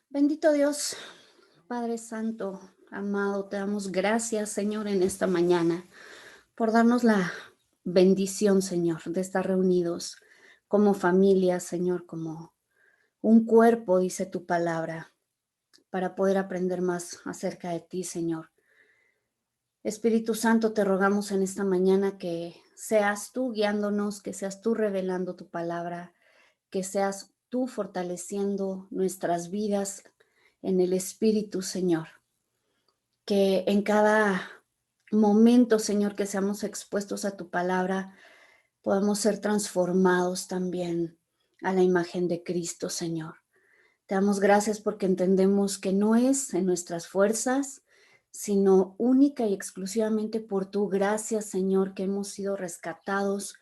Bendito Dios, Padre Santo, amado, te damos gracias, Señor, en esta mañana por darnos la bendición, Señor, de estar reunidos como familia, Señor, como un cuerpo, dice tu palabra, para poder aprender más acerca de ti, Señor. Espíritu Santo, te rogamos en esta mañana que seas tú guiándonos, que seas tú revelando tu palabra, que seas tú fortaleciendo nuestras vidas en el Espíritu, Señor. Que en cada momento, Señor, que seamos expuestos a tu palabra, podamos ser transformados también a la imagen de Cristo, Señor. Te damos gracias porque entendemos que no es en nuestras fuerzas, sino única y exclusivamente por tu gracia, Señor, que hemos sido rescatados,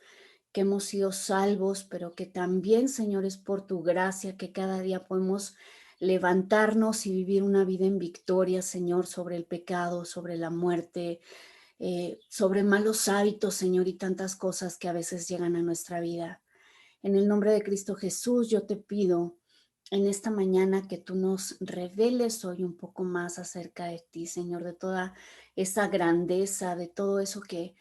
que hemos sido salvos, pero que también, Señor, es por tu gracia que cada día podemos levantarnos y vivir una vida en victoria, Señor, sobre el pecado, sobre la muerte, sobre malos hábitos, Señor, y tantas cosas que a veces llegan a nuestra vida. En el nombre de Cristo Jesús, yo te pido en esta mañana que tú nos reveles hoy un poco más acerca de ti, Señor, de toda esa grandeza, de todo eso que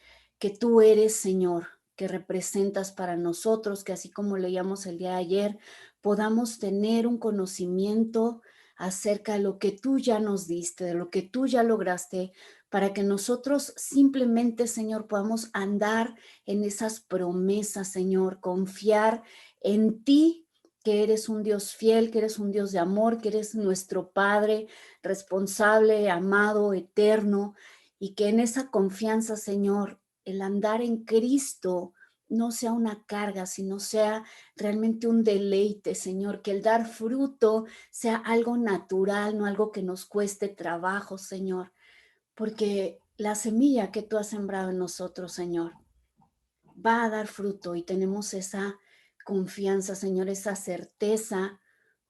tú eres, Señor, que representas para nosotros, que así como leíamos el día de ayer, podamos tener un conocimiento acerca de lo que tú ya nos diste, de lo que tú ya lograste, para que nosotros simplemente, Señor, podamos andar en esas promesas, Señor, confiar en ti, que eres un Dios fiel, que eres un Dios de amor, que eres nuestro Padre responsable, amado, eterno, y que en esa confianza, Señor, el andar en Cristo no sea una carga, sino sea realmente un deleite, Señor, que el dar fruto sea algo natural, no algo que nos cueste trabajo, Señor, porque la semilla que tú has sembrado en nosotros, Señor, va a dar fruto y tenemos esa confianza, Señor, esa certeza,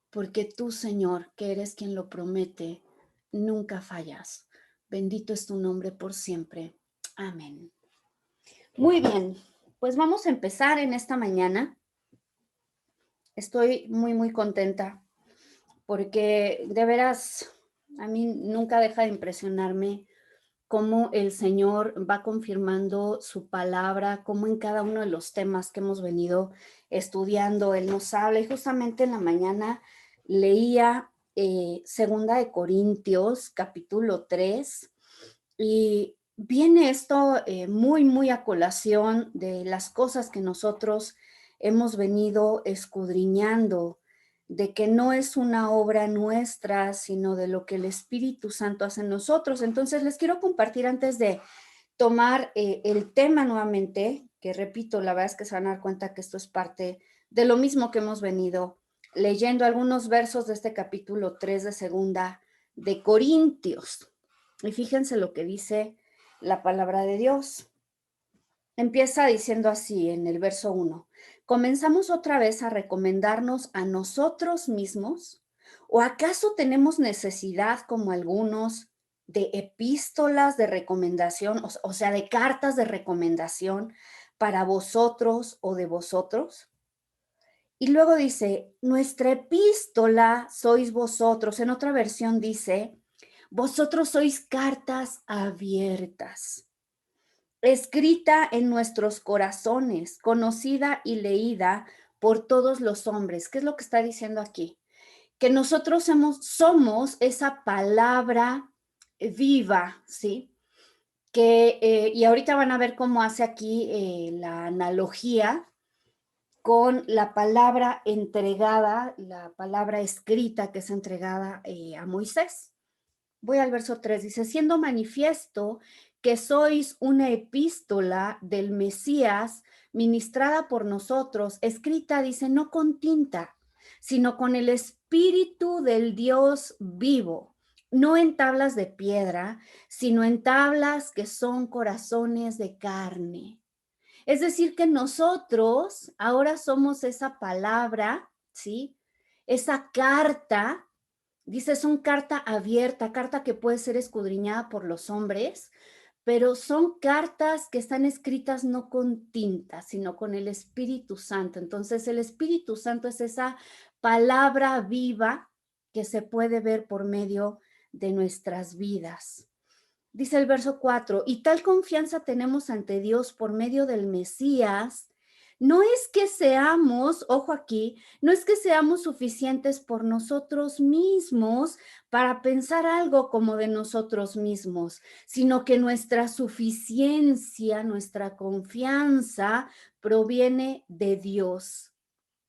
porque tú, Señor, que eres quien lo promete, nunca fallas. Bendito es tu nombre por siempre. Amén. Muy bien, pues vamos a empezar en esta mañana. Estoy muy contenta porque de veras a mí nunca deja de impresionarme cómo el Señor va confirmando su palabra, cómo en cada uno de los temas que hemos venido estudiando, Él nos habla. Y justamente en la mañana leía Segunda de Corintios, capítulo 3, y viene esto muy a colación de las cosas que nosotros hemos venido escudriñando, de que no es una obra nuestra, sino de lo que el Espíritu Santo hace en nosotros. Entonces, les quiero compartir antes de tomar el tema nuevamente, que repito, la verdad es que se van a dar cuenta que esto es parte de lo mismo que hemos venido leyendo algunos versos de este capítulo 3 de Segunda de Corintios. Y fíjense lo que dice la palabra de Dios. Empieza diciendo así en el verso 1. ¿Comenzamos otra vez a recomendarnos a nosotros mismos? ¿O acaso tenemos necesidad, como algunos, de epístolas de recomendación, o sea, de cartas de recomendación para vosotros o de vosotros? Y luego dice, nuestra epístola sois vosotros. En otra versión dice, vosotros sois cartas abiertas, escrita en nuestros corazones, conocida y leída por todos los hombres. ¿Qué es lo que está diciendo aquí? Que nosotros somos esa palabra viva, ¿sí? Y ahorita van a ver cómo hace aquí la analogía con la palabra entregada, la palabra escrita que es entregada a Moisés. Voy al verso 3, dice, siendo manifiesto que sois una epístola del Mesías, ministrada por nosotros, escrita, dice, no con tinta, sino con el Espíritu del Dios vivo, no en tablas de piedra, sino en tablas que son corazones de carne. Es decir, que nosotros ahora somos esa palabra, ¿sí? Esa carta. Dice, son carta abierta, carta que puede ser escudriñada por los hombres, pero son cartas que están escritas no con tinta, sino con el Espíritu Santo. Entonces, el Espíritu Santo es esa palabra viva que se puede ver por medio de nuestras vidas. Dice el verso 4, y tal confianza tenemos ante Dios por medio del Mesías. No es que seamos, ojo aquí, no es que seamos suficientes por nosotros mismos para pensar algo como de nosotros mismos, sino que nuestra suficiencia, nuestra confianza proviene de Dios,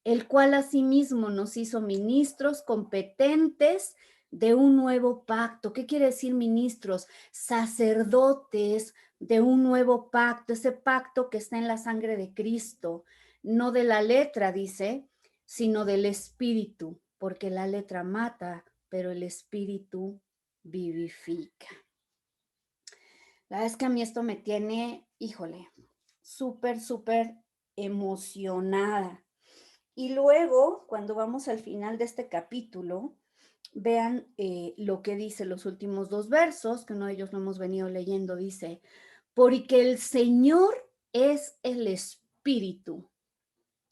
el cual asimismo nos hizo ministros competentes de un nuevo pacto. ¿Qué quiere decir ministros? Sacerdotes de un nuevo pacto, ese pacto que está en la sangre de Cristo, no de la letra, dice, sino del espíritu, porque la letra mata, pero el espíritu vivifica. La verdad es que a mí esto me tiene, híjole, súper, súper emocionada. Y luego, cuando vamos al final de este capítulo, vean lo que dice los últimos dos versos, que uno de ellos lo hemos venido leyendo, dice, porque el Señor es el Espíritu.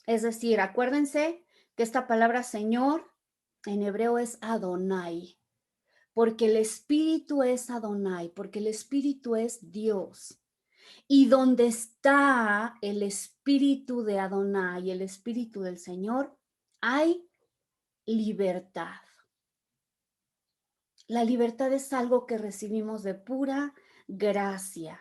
Es decir, acuérdense que esta palabra Señor en hebreo es Adonai, porque el Espíritu es Adonai, porque el Espíritu es Dios. Y donde está el Espíritu de Adonai, el Espíritu del Señor, hay libertad. La libertad es algo que recibimos de pura gracia.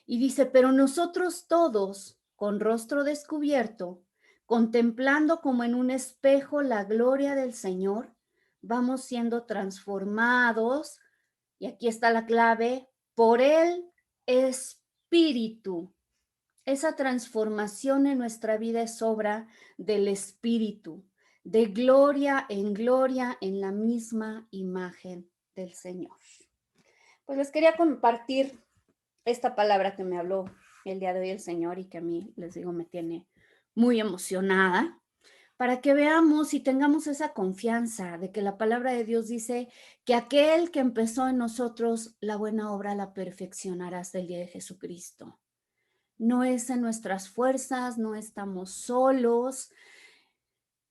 Y dice, pero nosotros todos, con rostro descubierto, contemplando como en un espejo la gloria del Señor, vamos siendo transformados, y aquí está la clave, por el Espíritu. Esa transformación en nuestra vida es obra del Espíritu, de gloria en la misma imagen del Señor. Pues les quería compartir esta palabra que me habló el día de hoy el Señor y que a mí, les digo, me tiene muy emocionada, para que veamos y tengamos esa confianza de que la palabra de Dios dice que aquel que empezó en nosotros la buena obra la perfeccionará hasta el día de Jesucristo. No es en nuestras fuerzas, no estamos solos.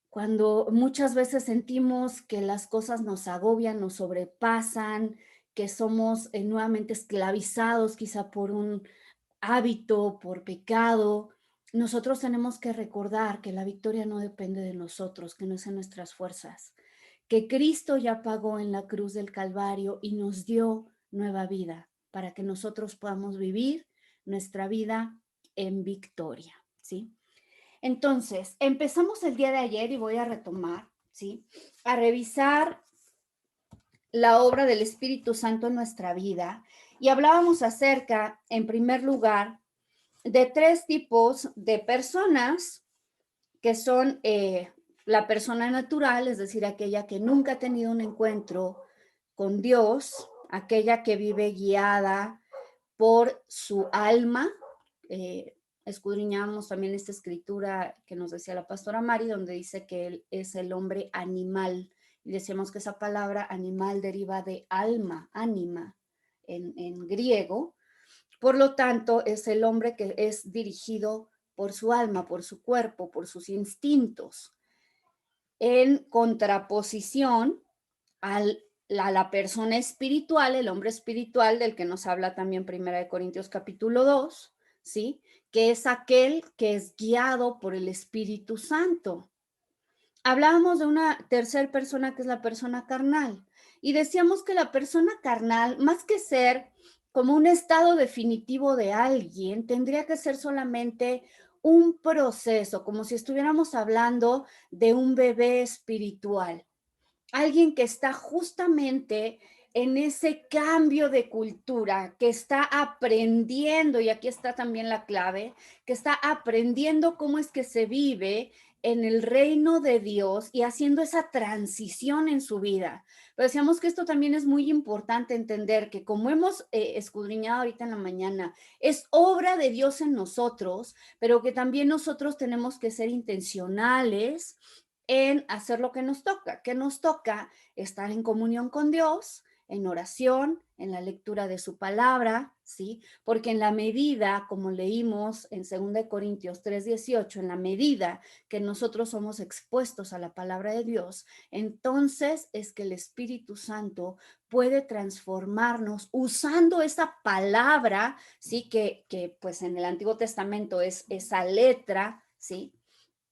Cuando muchas veces sentimos que las cosas nos agobian, nos sobrepasan, que somos nuevamente esclavizados quizá por un hábito, por pecado, nosotros tenemos que recordar que la victoria no depende de nosotros, que no es en nuestras fuerzas, que Cristo ya pagó en la cruz del Calvario y nos dio nueva vida para que nosotros podamos vivir nuestra vida en victoria, ¿sí? Entonces, empezamos el día de ayer y voy a retomar, ¿sí? A revisar la obra del Espíritu Santo en nuestra vida y hablábamos acerca, en primer lugar, de tres tipos de personas que son la persona natural, es decir, aquella que nunca ha tenido un encuentro con Dios, aquella que vive guiada por su alma. Escudriñamos también esta escritura que nos decía la pastora Mari, donde dice que él es el hombre animal. Y decíamos que esa palabra animal deriva de alma, ánima, en griego. Por lo tanto, es el hombre que es dirigido por su alma, por su cuerpo, por sus instintos, en contraposición a la persona espiritual, el hombre espiritual del que nos habla también Primera de Corintios capítulo 2, ¿sí? Que es aquel que es guiado por el Espíritu Santo. Hablábamos de una tercera persona que es la persona carnal y decíamos que la persona carnal, más que ser como un estado definitivo de alguien, tendría que ser solamente un proceso, como si estuviéramos hablando de un bebé espiritual, alguien que está justamente en ese cambio de cultura, que está aprendiendo, y aquí está también la clave, que está aprendiendo cómo es que se vive en el reino de Dios y haciendo esa transición en su vida. Pero decíamos que esto también es muy importante entender que como hemos escudriñado ahorita en la mañana, es obra de Dios en nosotros, pero que también nosotros tenemos que ser intencionales en hacer lo que nos toca. Que nos toca estar en comunión con Dios, en oración, en la lectura de su palabra, ¿sí? Porque en la medida, como leímos en 2 Corintios 3:18, en la medida que nosotros somos expuestos a la palabra de Dios, entonces es que el Espíritu Santo puede transformarnos usando esa palabra, ¿sí? Que pues en el Antiguo Testamento es esa letra, ¿sí?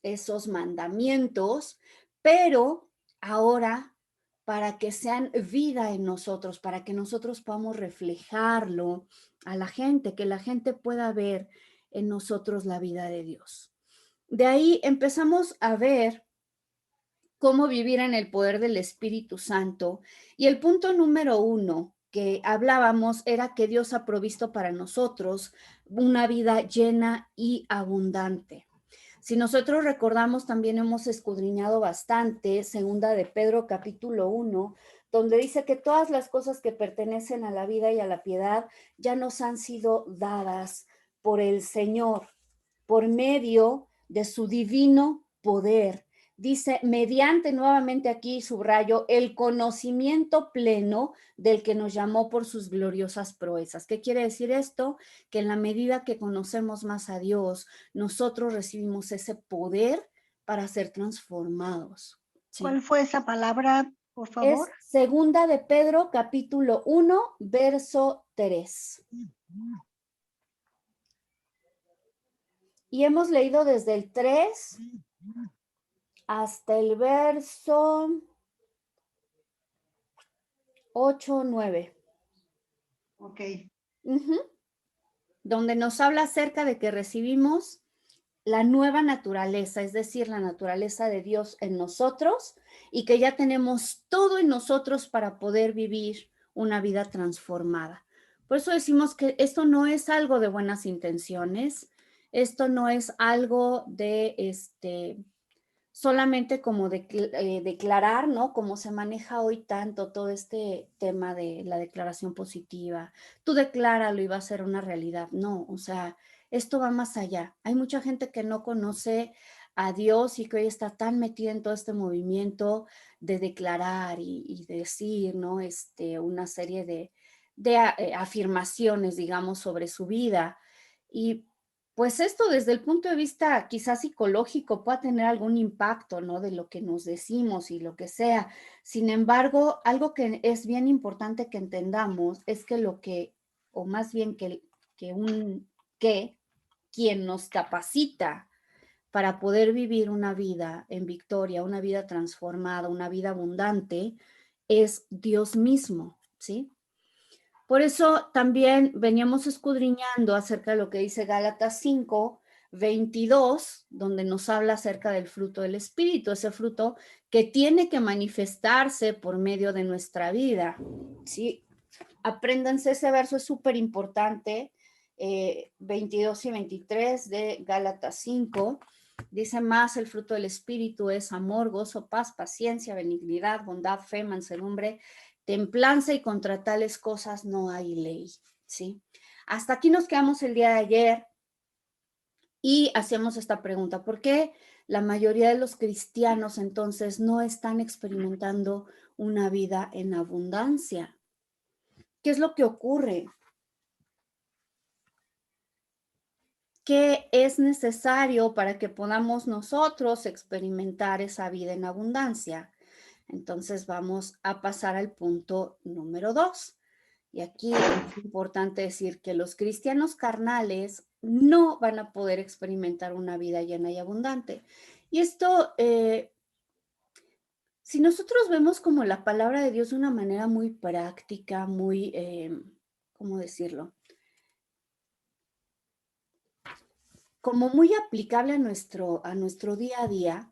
Esos mandamientos, pero ahora para que sean vida en nosotros, para que nosotros podamos reflejarlo a la gente, que la gente pueda ver en nosotros la vida de Dios. De ahí empezamos a ver cómo vivir en el poder del Espíritu Santo. Y el punto número 1 que hablábamos era que Dios ha provisto para nosotros una vida llena y abundante. Si nosotros recordamos, también hemos escudriñado bastante, segunda de Pedro capítulo 1, donde dice que todas las cosas que pertenecen a la vida y a la piedad ya nos han sido dadas por el Señor, por medio de su divino poder. Dice, mediante, nuevamente aquí subrayo, el conocimiento pleno del que nos llamó por sus gloriosas proezas. ¿Qué quiere decir esto? Que en la medida que conocemos más a Dios, nosotros recibimos ese poder para ser transformados. ¿Sí? ¿Cuál fue esa palabra, por favor? Es segunda de Pedro, capítulo 1, verso 3. Y hemos leído desde el 3 hasta el verso 8, 9. Ok. Donde nos habla acerca de que recibimos la nueva naturaleza, es decir, la naturaleza de Dios en nosotros y que ya tenemos todo en nosotros para poder vivir una vida transformada. Por eso decimos que esto no es algo de buenas intenciones, esto no es algo de solamente como declarar, ¿no? Como se maneja hoy tanto todo este tema de la declaración positiva. Tú decláralo y va a ser una realidad. No, o sea, esto va más allá. Hay mucha gente que no conoce a Dios y que hoy está tan metida en todo este movimiento de declarar y decir, ¿no? Una serie de afirmaciones, digamos, sobre su vida. Y pues esto desde el punto de vista quizás psicológico pueda tener algún impacto, ¿no? De lo que nos decimos y lo que sea. Sin embargo, algo que es bien importante que entendamos es que lo que, o más bien que quien nos capacita para poder vivir una vida en victoria, una vida transformada, una vida abundante, es Dios mismo, ¿sí? Por eso también veníamos escudriñando acerca de lo que dice Gálatas 5, 22, donde nos habla acerca del fruto del Espíritu, ese fruto que tiene que manifestarse por medio de nuestra vida. ¿Sí? Apréndanse ese verso, es súper importante, 22 y 23 de Gálatas 5. Dice más, el fruto del Espíritu es amor, gozo, paz, paciencia, benignidad, bondad, fe, mansedumbre, templanza, y contra tales cosas no hay ley, ¿sí? Hasta aquí nos quedamos el día de ayer y hacemos esta pregunta: ¿por qué la mayoría de los cristianos entonces no están experimentando una vida en abundancia? ¿Qué es lo que ocurre? ¿Qué es necesario para que podamos nosotros experimentar esa vida en abundancia? Entonces vamos a pasar al punto número 2. Y aquí es importante decir que los cristianos carnales no van a poder experimentar una vida llena y abundante. Y esto, si nosotros vemos como la palabra de Dios de una manera muy práctica, muy, ¿cómo decirlo? Como muy aplicable a nuestro día a día,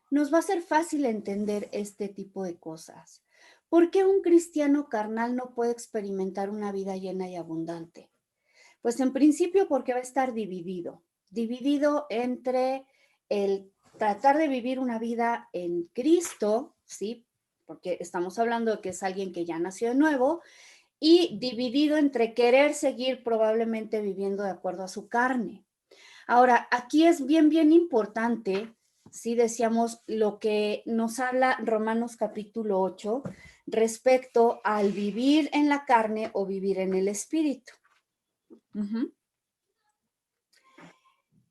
nos va a ser fácil entender este tipo de cosas. ¿Por qué un cristiano carnal no puede experimentar una vida llena y abundante? Pues en principio porque va a estar dividido entre el tratar de vivir una vida en Cristo, ¿sí? Porque estamos hablando de que es alguien que ya nació de nuevo, y dividido entre querer seguir probablemente viviendo de acuerdo a su carne. Ahora, aquí es bien, bien importante sí decíamos lo que nos habla Romanos capítulo 8 respecto al vivir en la carne o vivir en el espíritu. Uh-huh.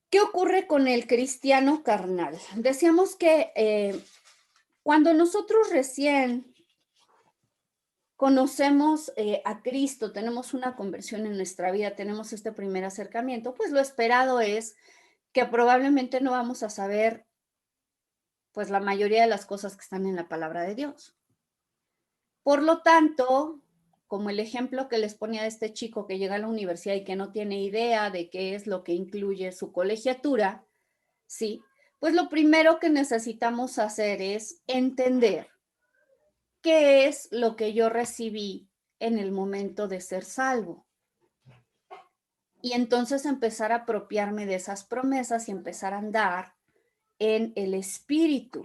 ¿Qué ocurre con el cristiano carnal? Decíamos que cuando nosotros recién conocemos a Cristo, tenemos una conversión en nuestra vida, tenemos este primer acercamiento, pues lo esperado es que probablemente no vamos a saber pues la mayoría de las cosas que están en la palabra de Dios. Por lo tanto, como el ejemplo que les ponía de este chico que llega a la universidad y que no tiene idea de qué es lo que incluye su colegiatura, ¿sí? Pues lo primero que necesitamos hacer es entender qué es lo que yo recibí en el momento de ser salvo. Y entonces empezar a apropiarme de esas promesas y empezar a andar en el Espíritu.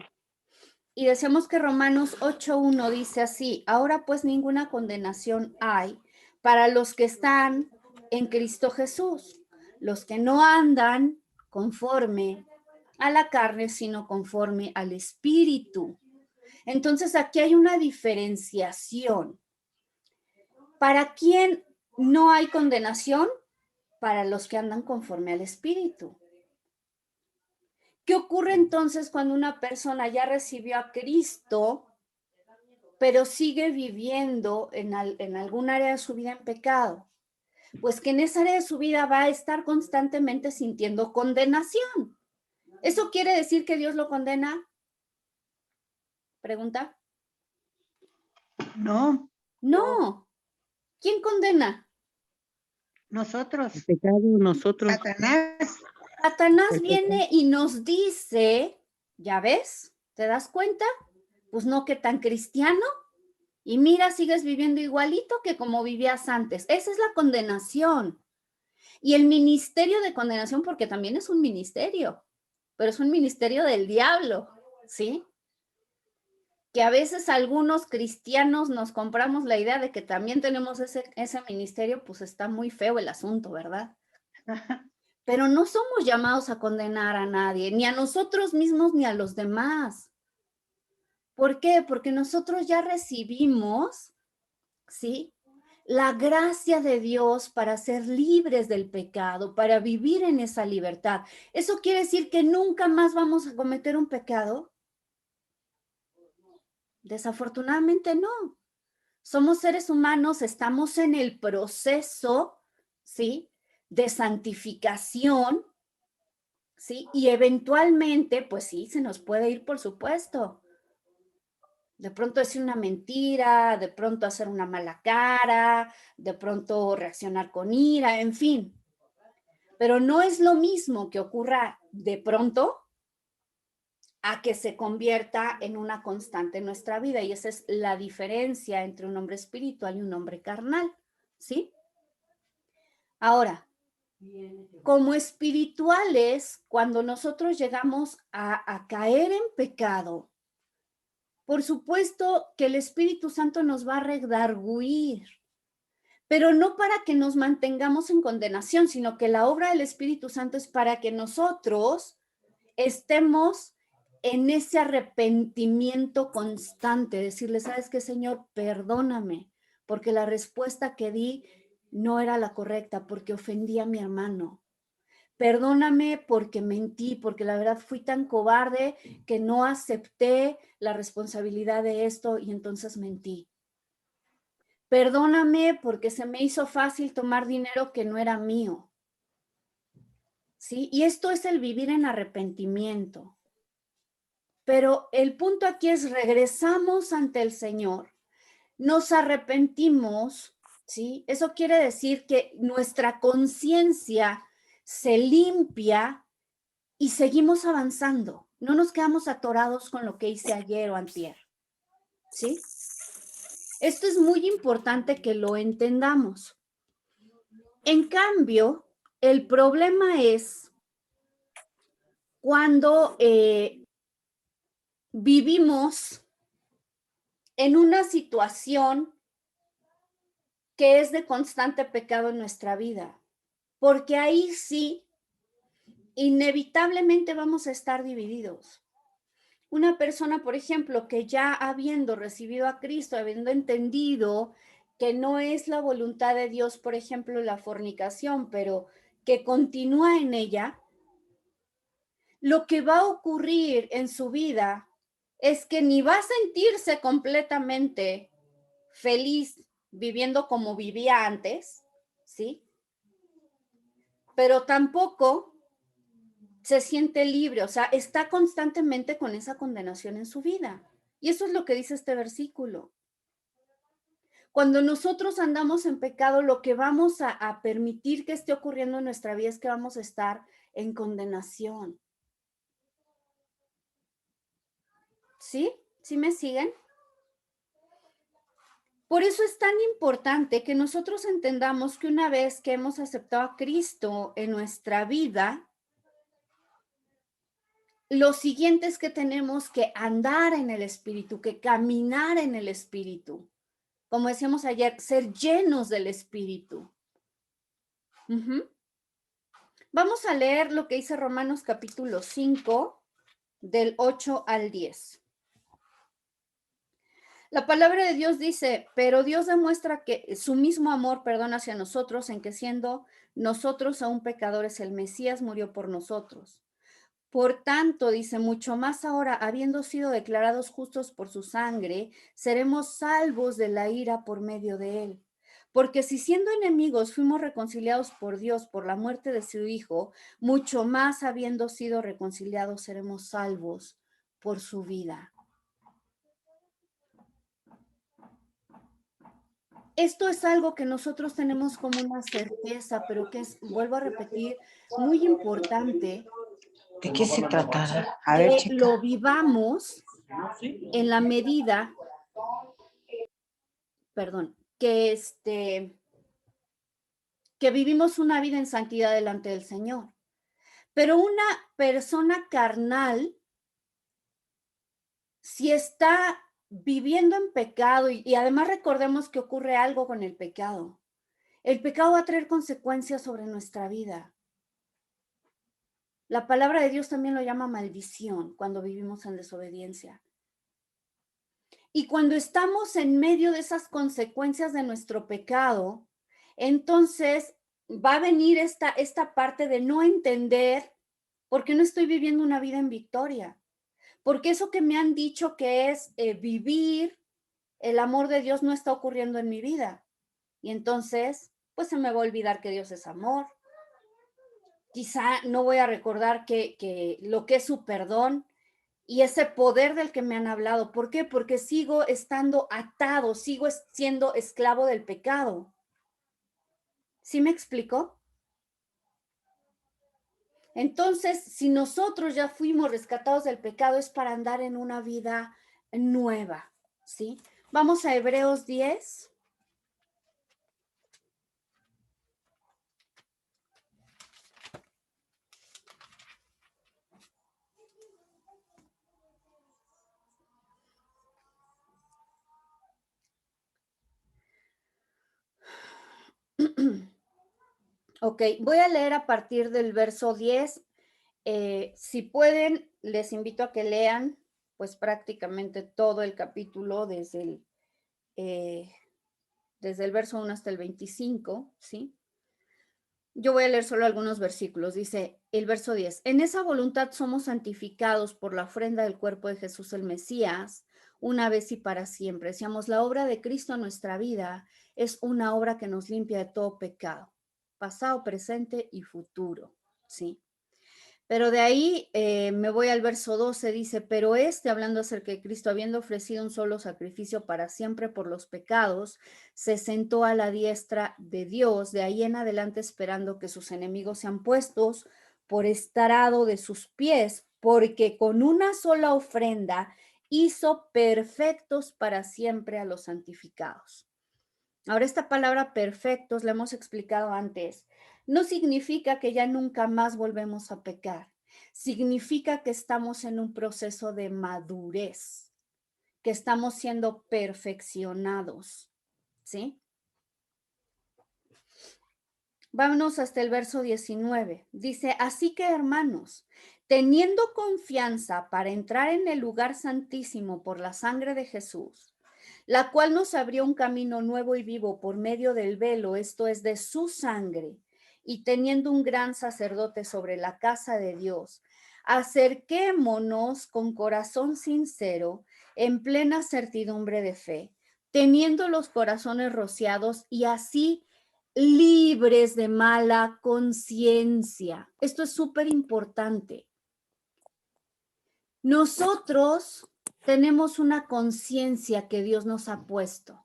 Y decimos que Romanos 8:1 dice así: ahora pues ninguna condenación hay para los que están en Cristo Jesús, los que no andan conforme a la carne, sino conforme al Espíritu. Entonces aquí hay una diferenciación. ¿Para quién no hay condenación? Para los que andan conforme al Espíritu. ¿Qué ocurre entonces cuando una persona ya recibió a Cristo, pero sigue viviendo en algún área de su vida en pecado? Pues que en esa área de su vida va a estar constantemente sintiendo condenación. ¿Eso quiere decir que Dios lo condena? Pregunta. No, No. ¿Quién condena? nosotros, El pecado, nosotros. Satanás. Satanás viene y nos dice, ¿ya ves? ¿Te das cuenta? Pues no, que tan cristiano. Y mira, sigues viviendo igualito que como vivías antes. Esa es la condenación. Y el ministerio de condenación, porque también es un ministerio, pero es un ministerio del diablo, ¿sí? Que a veces algunos cristianos nos compramos la idea de que también tenemos ese ministerio, pues está muy feo el asunto, ¿verdad? Pero no somos llamados a condenar a nadie, ni a nosotros mismos, ni a los demás. ¿Por qué? Porque nosotros ya recibimos, ¿sí?, la gracia de Dios para ser libres del pecado, para vivir en esa libertad. ¿Eso quiere decir que nunca más vamos a cometer un pecado? Desafortunadamente no. Somos seres humanos, estamos en el proceso, ¿sí?, de santificación, ¿sí? Y eventualmente, pues sí, se nos puede ir, por supuesto. De pronto decir una mentira, de pronto hacer una mala cara, de pronto reaccionar con ira, en fin. Pero no es lo mismo que ocurra de pronto a que se convierta en una constante en nuestra vida. Y esa es la diferencia entre un hombre espiritual y un hombre carnal, ¿sí? Ahora, como espirituales, cuando nosotros llegamos a caer en pecado, por supuesto que el Espíritu Santo nos va a redarguir, pero no para que nos mantengamos en condenación, sino que la obra del Espíritu Santo es para que nosotros estemos en ese arrepentimiento constante, decirle, ¿sabes qué, Señor? Perdóname, porque la respuesta que di no era la correcta, porque ofendí a mi hermano. Perdóname porque mentí, porque la verdad fui tan cobarde que no acepté la responsabilidad de esto y entonces mentí. Perdóname porque se me hizo fácil tomar dinero que no era mío. ¿Sí? Y esto es el vivir en arrepentimiento. Pero el punto aquí es regresamos ante el Señor, nos arrepentimos, ¿sí? Eso quiere decir que nuestra conciencia se limpia y seguimos avanzando. No nos quedamos atorados con lo que hice ayer o antier, ¿sí? Esto es muy importante que lo entendamos. En cambio, el problema es cuando vivimos en una situación que es de constante pecado en nuestra vida, porque ahí sí, inevitablemente vamos a estar divididos. Una persona, por ejemplo, que ya habiendo recibido a Cristo, habiendo entendido que no es la voluntad de Dios, por ejemplo, la fornicación, pero que continúa en ella, lo que va a ocurrir en su vida es que ni va a sentirse completamente feliz viviendo como vivía antes, ¿sí? Pero tampoco se siente libre, o sea, está constantemente con esa condenación en su vida. Y eso es lo que dice este versículo. Cuando nosotros andamos en pecado, lo que vamos a permitir que esté ocurriendo en nuestra vida es que vamos a estar en condenación. ¿Sí? ¿Sí me siguen? Por eso es tan importante que nosotros entendamos que una vez que hemos aceptado a Cristo en nuestra vida, lo siguiente es que tenemos que andar en el Espíritu, que caminar en el Espíritu. Como decíamos ayer, ser llenos del Espíritu. Uh-huh. Vamos a leer lo que dice Romanos capítulo 5, del 8 al 10. La palabra de Dios dice, pero Dios demuestra que su mismo amor, perdón, hacia nosotros, en que siendo nosotros aún pecadores, el Mesías murió por nosotros. Por tanto, dice, mucho más ahora, habiendo sido declarados justos por su sangre, seremos salvos de la ira por medio de él. Porque si siendo enemigos fuimos reconciliados por Dios por la muerte de su Hijo, mucho más habiendo sido reconciliados seremos salvos por su vida. Esto es algo que nosotros tenemos como una certeza, pero que es, vuelvo a repetir, muy importante ¿De qué se tratará? A ver, que chica. lo vivamos en la medida, perdón, que vivimos una vida en santidad delante del Señor. Pero una persona carnal, si está viviendo en pecado, y además recordemos que ocurre algo con el pecado va a traer consecuencias sobre nuestra vida. La palabra de Dios también lo llama maldición cuando vivimos en desobediencia. Y cuando estamos en medio de esas consecuencias de nuestro pecado, entonces va a venir esta parte de no entender por qué no estoy viviendo una vida en victoria. Porque eso que me han dicho que es vivir el amor de Dios no está ocurriendo en mi vida. Y entonces, pues se me va a olvidar que Dios es amor. Quizá no voy a recordar que lo que es su perdón y ese poder del que me han hablado. ¿Por qué? Porque sigo estando atado, sigo siendo esclavo del pecado. ¿Sí me explico? Entonces, si nosotros ya fuimos rescatados del pecado, es para andar en una vida nueva, ¿sí? Vamos a Hebreos 10. Ok, voy a leer a partir del verso 10. Si pueden, les invito a que lean pues prácticamente todo el capítulo desde el verso 1 hasta el 25, ¿sí? Yo voy a leer solo algunos versículos. Dice el verso 10, en esa voluntad somos santificados por la ofrenda del cuerpo de Jesús el Mesías, una vez y para siempre. Decíamos, la obra de Cristo en nuestra vida es una obra que nos limpia de todo pecado, pasado, presente y futuro, ¿sí? Pero de ahí me voy al verso 12, dice, pero hablando acerca de Cristo, habiendo ofrecido un solo sacrificio para siempre por los pecados, se sentó a la diestra de Dios, de ahí en adelante esperando que sus enemigos sean puestos por estrado de sus pies, porque con una sola ofrenda hizo perfectos para siempre a los santificados. Ahora, esta palabra perfectos, la hemos explicado antes, no significa que ya nunca más volvemos a pecar. Significa que estamos en un proceso de madurez, que estamos siendo perfeccionados, ¿sí? Vámonos hasta el verso 19. Dice, así que hermanos, teniendo confianza para entrar en el lugar santísimo por la sangre de Jesús, la cual nos abrió un camino nuevo y vivo por medio del velo, esto es, de su sangre, y teniendo un gran sacerdote sobre la casa de Dios, acerquémonos con corazón sincero, en plena certidumbre de fe, teniendo los corazones rociados y así libres de mala conciencia. Esto es súper importante. Nosotros tenemos una conciencia que Dios nos ha puesto,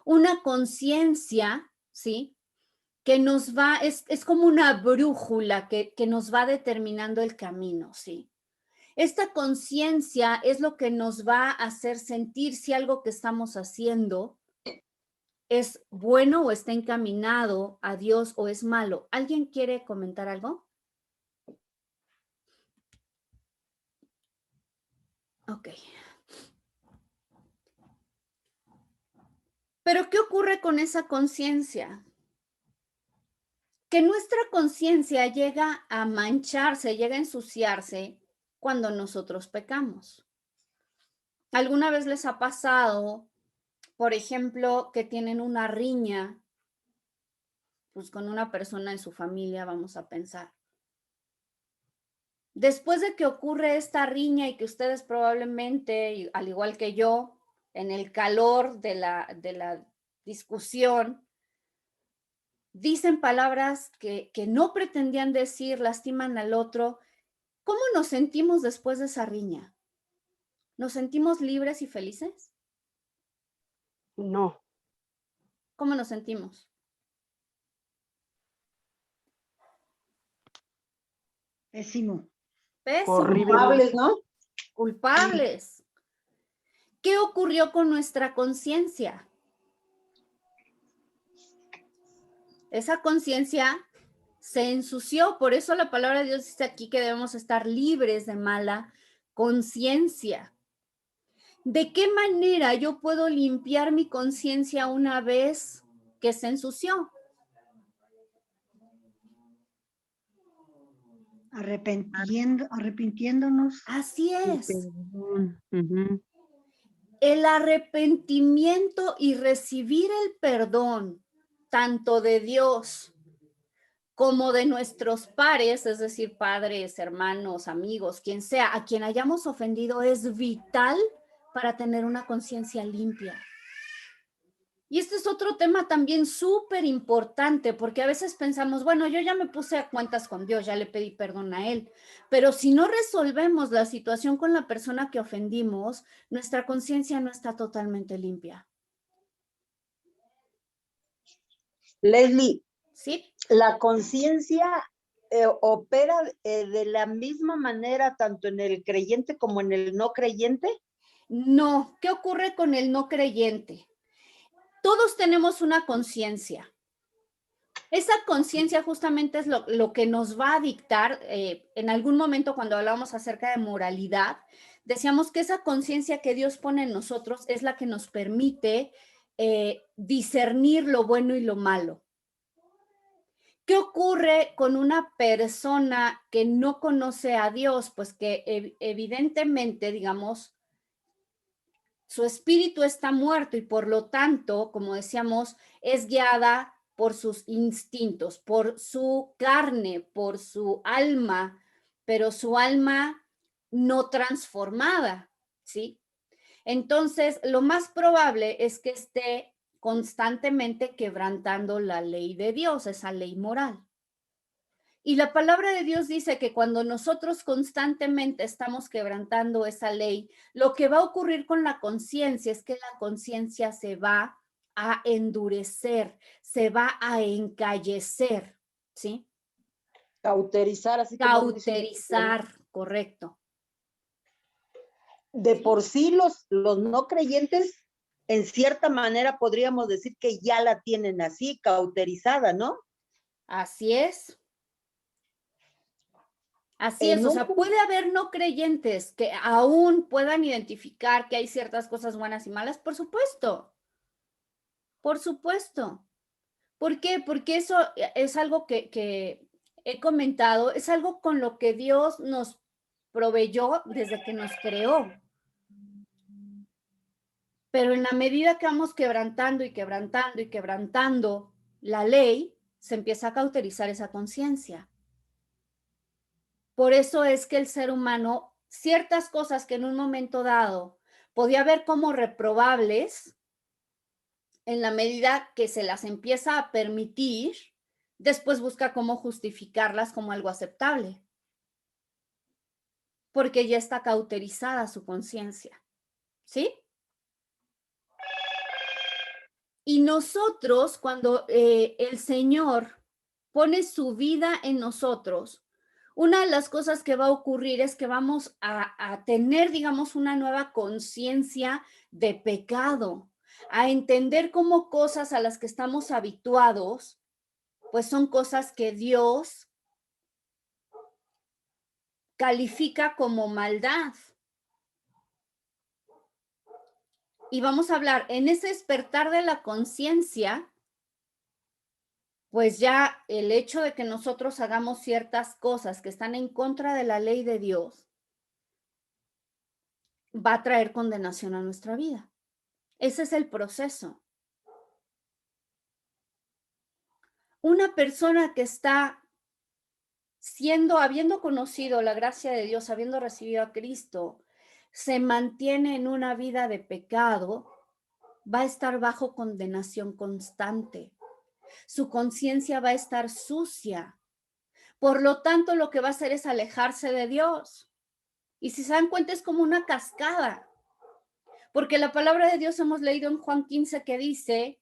una conciencia, ¿sí? Que nos va, es como una brújula que nos va determinando el camino, ¿sí? Esta conciencia es lo que nos va a hacer sentir si algo que estamos haciendo es bueno o está encaminado a Dios o es malo. ¿Alguien quiere comentar algo? Ok. Pero ¿qué ocurre con esa conciencia? Que nuestra conciencia llega a mancharse, llega a ensuciarse cuando nosotros pecamos. ¿Alguna vez les ha pasado, por ejemplo, que tienen una riña, pues con una persona en su familia, vamos a pensar? Después de que ocurre esta riña y que ustedes probablemente, al igual que yo, en el calor de la discusión, dicen palabras que no pretendían decir, lastiman al otro. ¿Cómo nos sentimos después de esa riña? ¿Nos sentimos libres y felices? No. ¿Cómo nos sentimos? Pésimo. Pésimo. Horrible. Culpables, ¿no? Culpables. ¿Qué ocurrió con nuestra conciencia? Esa conciencia se ensució, por eso la palabra de Dios dice aquí que debemos estar libres de mala conciencia. ¿De qué manera yo puedo limpiar mi conciencia una vez que se ensució? Arrepintiéndonos. Así es. Ujú. El arrepentimiento y recibir el perdón tanto de Dios como de nuestros pares, es decir, padres, hermanos, amigos, quien sea, a quien hayamos ofendido, es vital para tener una conciencia limpia. Y este es otro tema también súper importante, porque a veces pensamos, bueno, yo ya me puse a cuentas con Dios, ya le pedí perdón a Él, pero si no resolvemos la situación con la persona que ofendimos, nuestra conciencia no está totalmente limpia. Leslie, ¿Sí? la conciencia opera de la misma manera tanto en el creyente como en el no creyente. No, ¿qué ocurre con el no creyente? Todos tenemos una conciencia. Esa conciencia justamente es lo que nos va a dictar, en algún momento cuando hablábamos acerca de moralidad, decíamos que esa conciencia que Dios pone en nosotros es la que nos permite discernir lo bueno y lo malo. ¿Qué ocurre con una persona que no conoce a Dios? Pues que evidentemente, digamos, su espíritu está muerto y por lo tanto, como decíamos, es guiada por sus instintos, por su carne, por su alma, pero su alma no transformada, ¿sí? Entonces, lo más probable es que esté constantemente quebrantando la ley de Dios, esa ley moral. Y la palabra de Dios dice que cuando nosotros constantemente estamos quebrantando esa ley, lo que va a ocurrir con la conciencia es que la conciencia se va a endurecer, se va a encallecer, ¿sí? Cauterizar, así como dice. Cauterizar, correcto. De por sí los no creyentes, en cierta manera podríamos decir que ya la tienen así, cauterizada, ¿no? Así es. Así es, o sea, puede haber no creyentes que aún puedan identificar que hay ciertas cosas buenas y malas, por supuesto. Por supuesto. ¿Por qué? Porque eso es algo que he comentado, es algo con lo que Dios nos proveyó desde que nos creó. Pero en la medida que vamos quebrantando y quebrantando y quebrantando la ley, se empieza a cauterizar esa conciencia. Por eso es que el ser humano, ciertas cosas que en un momento dado podía ver como reprobables, en la medida que se las empieza a permitir, después busca cómo justificarlas como algo aceptable. Porque ya está cauterizada su conciencia. ¿Sí? Y nosotros, cuando el Señor pone su vida en nosotros, una de las cosas que va a ocurrir es que vamos a tener, digamos, una nueva conciencia de pecado, a entender cómo cosas a las que estamos habituados, pues son cosas que Dios califica como maldad. Y vamos a hablar en ese despertar de la conciencia, pues ya el hecho de que nosotros hagamos ciertas cosas que están en contra de la ley de Dios va a traer condenación a nuestra vida. Ese es el proceso. Una persona que está habiendo conocido la gracia de Dios, habiendo recibido a Cristo, se mantiene en una vida de pecado, va a estar bajo condenación constante. Su conciencia va a estar sucia. Por lo tanto, lo que va a hacer es alejarse de Dios. Y si se dan cuenta, es como una cascada. Porque la palabra de Dios hemos leído en Juan 15 que dice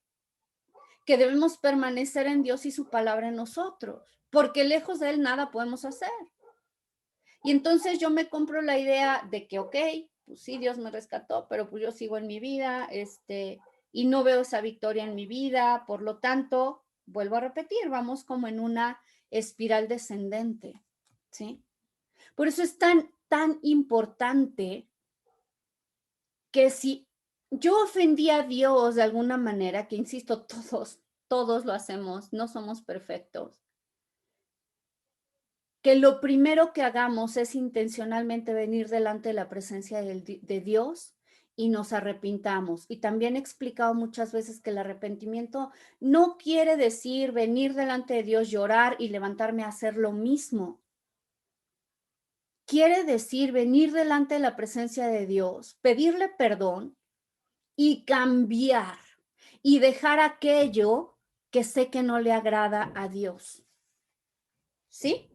que debemos permanecer en Dios y su palabra en nosotros. Porque lejos de Él nada podemos hacer. Y entonces yo me compro la idea de que, ok, pues sí, Dios me rescató, pero pues yo sigo en mi vida, y no veo esa victoria en mi vida. Por lo tanto, vuelvo a repetir, vamos como en una espiral descendente, ¿sí? Por eso es tan importante que si yo ofendí a Dios de alguna manera, que insisto, todos lo hacemos, no somos perfectos, que lo primero que hagamos es intencionalmente venir delante de la presencia de Dios y nos arrepintamos. Y también he explicado muchas veces que el arrepentimiento no quiere decir venir delante de Dios, llorar y levantarme a hacer lo mismo. Quiere decir venir delante de la presencia de Dios, pedirle perdón y cambiar y dejar aquello que sé que no le agrada a Dios. ¿Sí?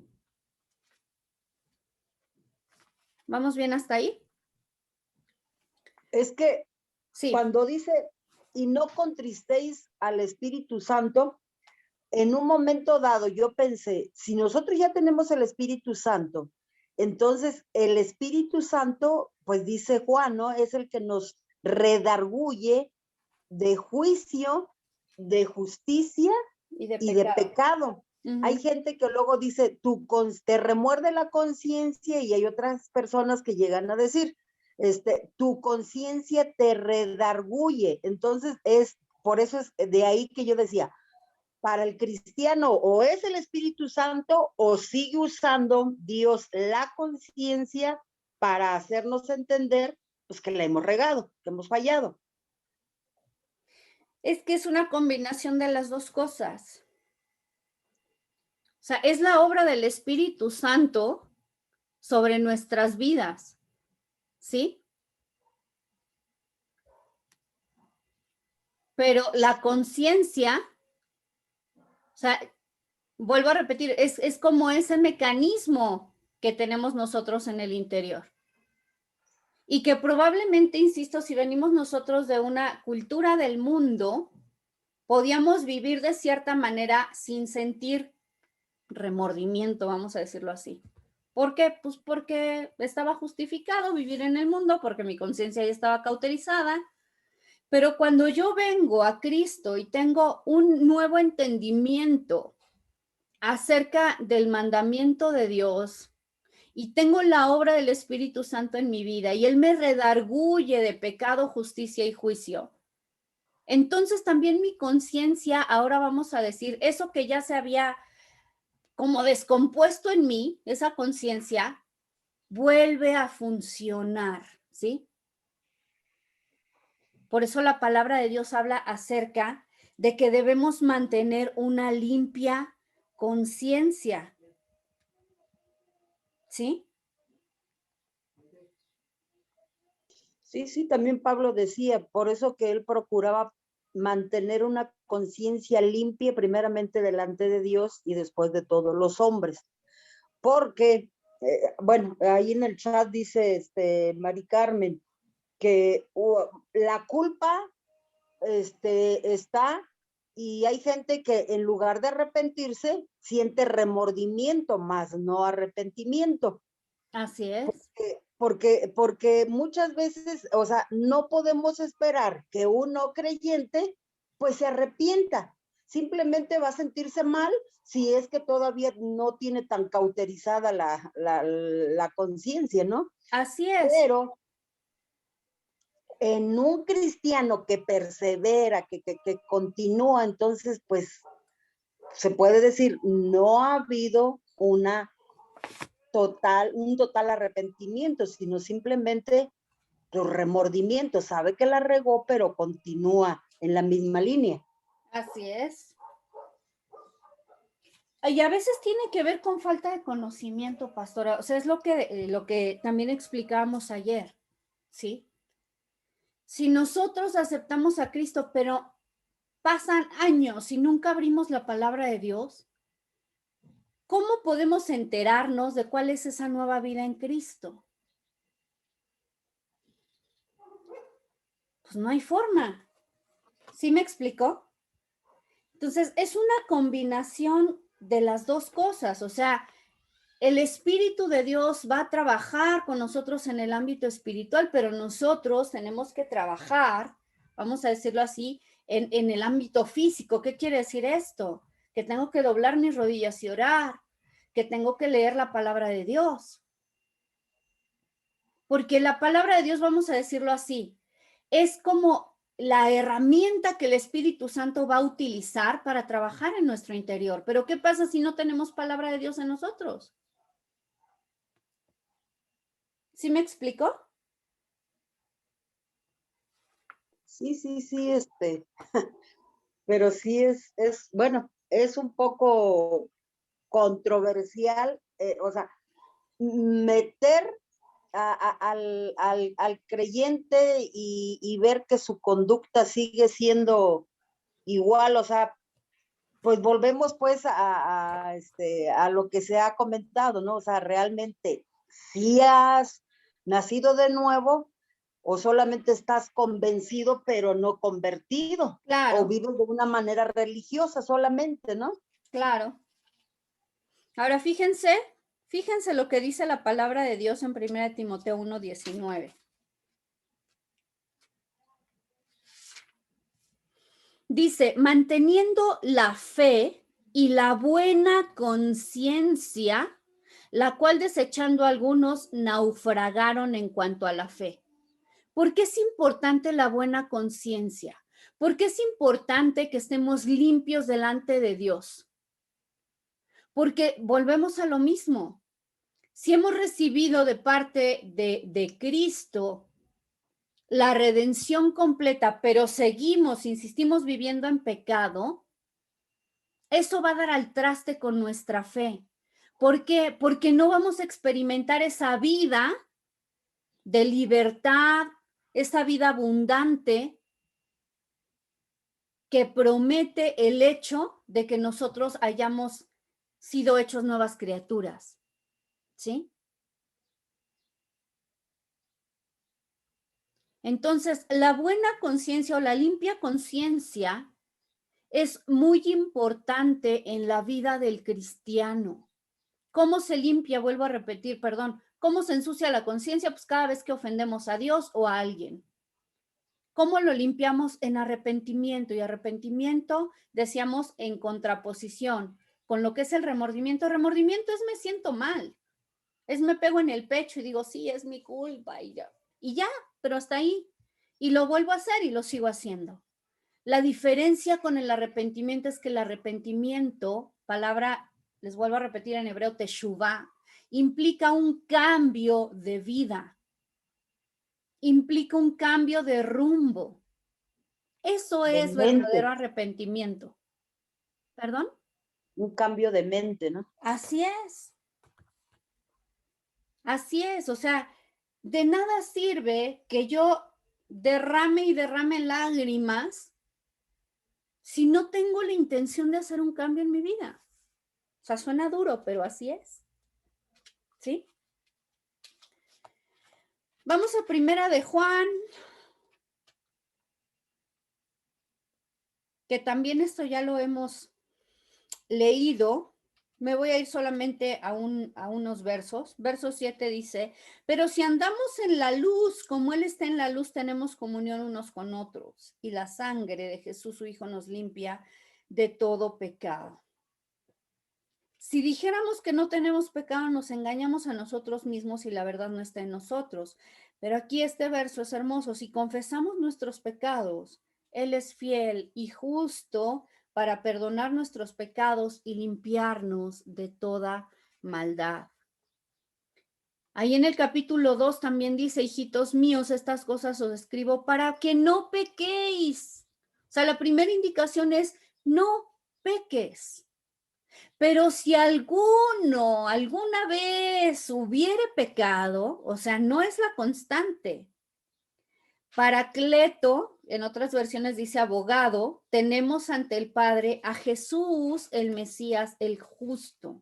¿Vamos bien hasta ahí? Es que Sí. cuando dice, y no contristéis al Espíritu Santo, en un momento dado yo pensé, si nosotros ya tenemos el Espíritu Santo, entonces el Espíritu Santo, pues dice Juan, ¿no? Es el que nos redarguye de juicio, de justicia y de pecado. Hay gente que luego dice, te remuerde la conciencia, y hay otras personas que llegan a decir, tu conciencia te redarguye. Entonces por eso es de ahí que yo decía, para el cristiano o es el Espíritu Santo o sigue usando Dios la conciencia para hacernos entender pues que la hemos regado, que hemos fallado. Es que es una combinación de las dos cosas. O sea, es la obra del Espíritu Santo sobre nuestras vidas, ¿sí? Pero la conciencia, o sea, vuelvo a repetir, es como ese mecanismo que tenemos nosotros en el interior. Y que probablemente, insisto, si venimos nosotros de una cultura del mundo, podíamos vivir de cierta manera sin sentir remordimiento, vamos a decirlo así. ¿Por qué? Pues porque estaba justificado vivir en el mundo, porque mi conciencia ya estaba cauterizada. Pero cuando yo vengo a Cristo y tengo un nuevo entendimiento acerca del mandamiento de Dios y tengo la obra del Espíritu Santo en mi vida y Él me redarguye de pecado, justicia y juicio, entonces también mi conciencia, ahora vamos a decir, eso que ya se había como descompuesto en mí, esa conciencia, vuelve a funcionar, ¿sí? Por eso la palabra de Dios habla acerca de que debemos mantener una limpia conciencia, ¿sí? Sí, sí, también Pablo decía, por eso que él procuraba mantener una conciencia limpia primeramente delante de Dios y después de todos los hombres. Porque, bueno, ahí en el chat dice Mari Carmen que la culpa está y hay gente que en lugar de arrepentirse siente remordimiento más no arrepentimiento. Así es. Porque muchas veces, o sea, no podemos esperar que un no creyente pues se arrepienta. Simplemente va a sentirse mal si es que todavía no tiene tan cauterizada la conciencia, ¿no? Así es. Pero en un cristiano que persevera, que continúa, entonces pues se puede decir, no ha habido un total arrepentimiento, sino simplemente los remordimientos, sabe que la regó, pero continúa en la misma línea. Así es. Y a veces tiene que ver con falta de conocimiento, pastora. O sea, es lo que también explicábamos ayer, ¿sí? Si nosotros aceptamos a Cristo, pero pasan años y nunca abrimos la palabra de Dios, ¿cómo podemos enterarnos de cuál es esa nueva vida en Cristo? Pues no hay forma. ¿Sí me explicó? Entonces, es una combinación de las dos cosas. O sea, el Espíritu de Dios va a trabajar con nosotros en el ámbito espiritual, pero nosotros tenemos que trabajar, vamos a decirlo así, en el ámbito físico. ¿Qué quiere decir esto? Que tengo que doblar mis rodillas y orar, que tengo que leer la palabra de Dios. Porque la palabra de Dios, vamos a decirlo así, es como la herramienta que el Espíritu Santo va a utilizar para trabajar en nuestro interior. Pero ¿qué pasa si no tenemos palabra de Dios en nosotros? ¿Sí me explico? Sí, pero sí bueno, es un poco controversial, o sea, meter al creyente y ver que su conducta sigue siendo igual, o sea, pues volvemos pues a lo que se ha comentado, ¿no? O sea, realmente, si has nacido de nuevo o solamente estás convencido pero no convertido, o Claro, vives de una manera religiosa solamente, ¿no? claro. Ahora fíjense lo que dice la palabra de Dios en 1 Timoteo 1:19. Dice, manteniendo la fe y la buena conciencia, la cual desechando algunos naufragaron en cuanto a la fe. ¿Por qué es importante la buena conciencia? ¿Por qué es importante que estemos limpios delante de Dios? Porque volvemos a lo mismo. Si hemos recibido de parte de Cristo la redención completa, pero insistimos viviendo en pecado, eso va a dar al traste con nuestra fe. ¿Por qué? Porque no vamos a experimentar esa vida de libertad, esa vida abundante que promete el hecho de que nosotros hayamos sido hechos nuevas criaturas. ¿Sí? Entonces, la buena conciencia o la limpia conciencia es muy importante en la vida del cristiano. ¿Cómo se limpia? Vuelvo a repetir, perdón. ¿Cómo se ensucia la conciencia? Pues cada vez que ofendemos a Dios o a alguien. ¿Cómo lo limpiamos? En arrepentimiento. Y arrepentimiento, decíamos, en contraposición con lo que es el remordimiento. Remordimiento es me siento mal. Es me pego en el pecho y digo, sí, es mi culpa y ya, pero hasta ahí. Y lo vuelvo a hacer y lo sigo haciendo. La diferencia con el arrepentimiento es que el arrepentimiento, palabra, les vuelvo a repetir en hebreo, teshuvá, implica un cambio de vida, implica un cambio de rumbo. Eso De es verdadero mente, arrepentimiento. ¿Perdón? un cambio de mente, ¿no? Así es. Así es. O sea, de nada sirve que yo derrame y derrame lágrimas si no tengo la intención de hacer un cambio en mi vida. O sea, suena duro, pero así es. ¿Sí? Vamos a Primera de Juan, que también esto ya lo hemos leído. Me voy a ir solamente a unos versos. Verso 7 dice, pero si andamos en la luz, como Él está en la luz, tenemos comunión unos con otros. Y la sangre de Jesús, su Hijo, nos limpia de todo pecado. Si dijéramos que no tenemos pecado, nos engañamos a nosotros mismos y la verdad no está en nosotros. Pero aquí este verso es hermoso. Si confesamos nuestros pecados, Él es fiel y justo para perdonar nuestros pecados y limpiarnos de toda maldad. Ahí en el capítulo 2 también dice, hijitos míos, estas cosas os escribo para que no pequéis. O sea, la primera indicación es no peques. Pero si alguno alguna vez hubiere pecado, o sea, no es la constante. Paracleto, en otras versiones dice abogado, tenemos ante el Padre a Jesús, el Mesías, el justo,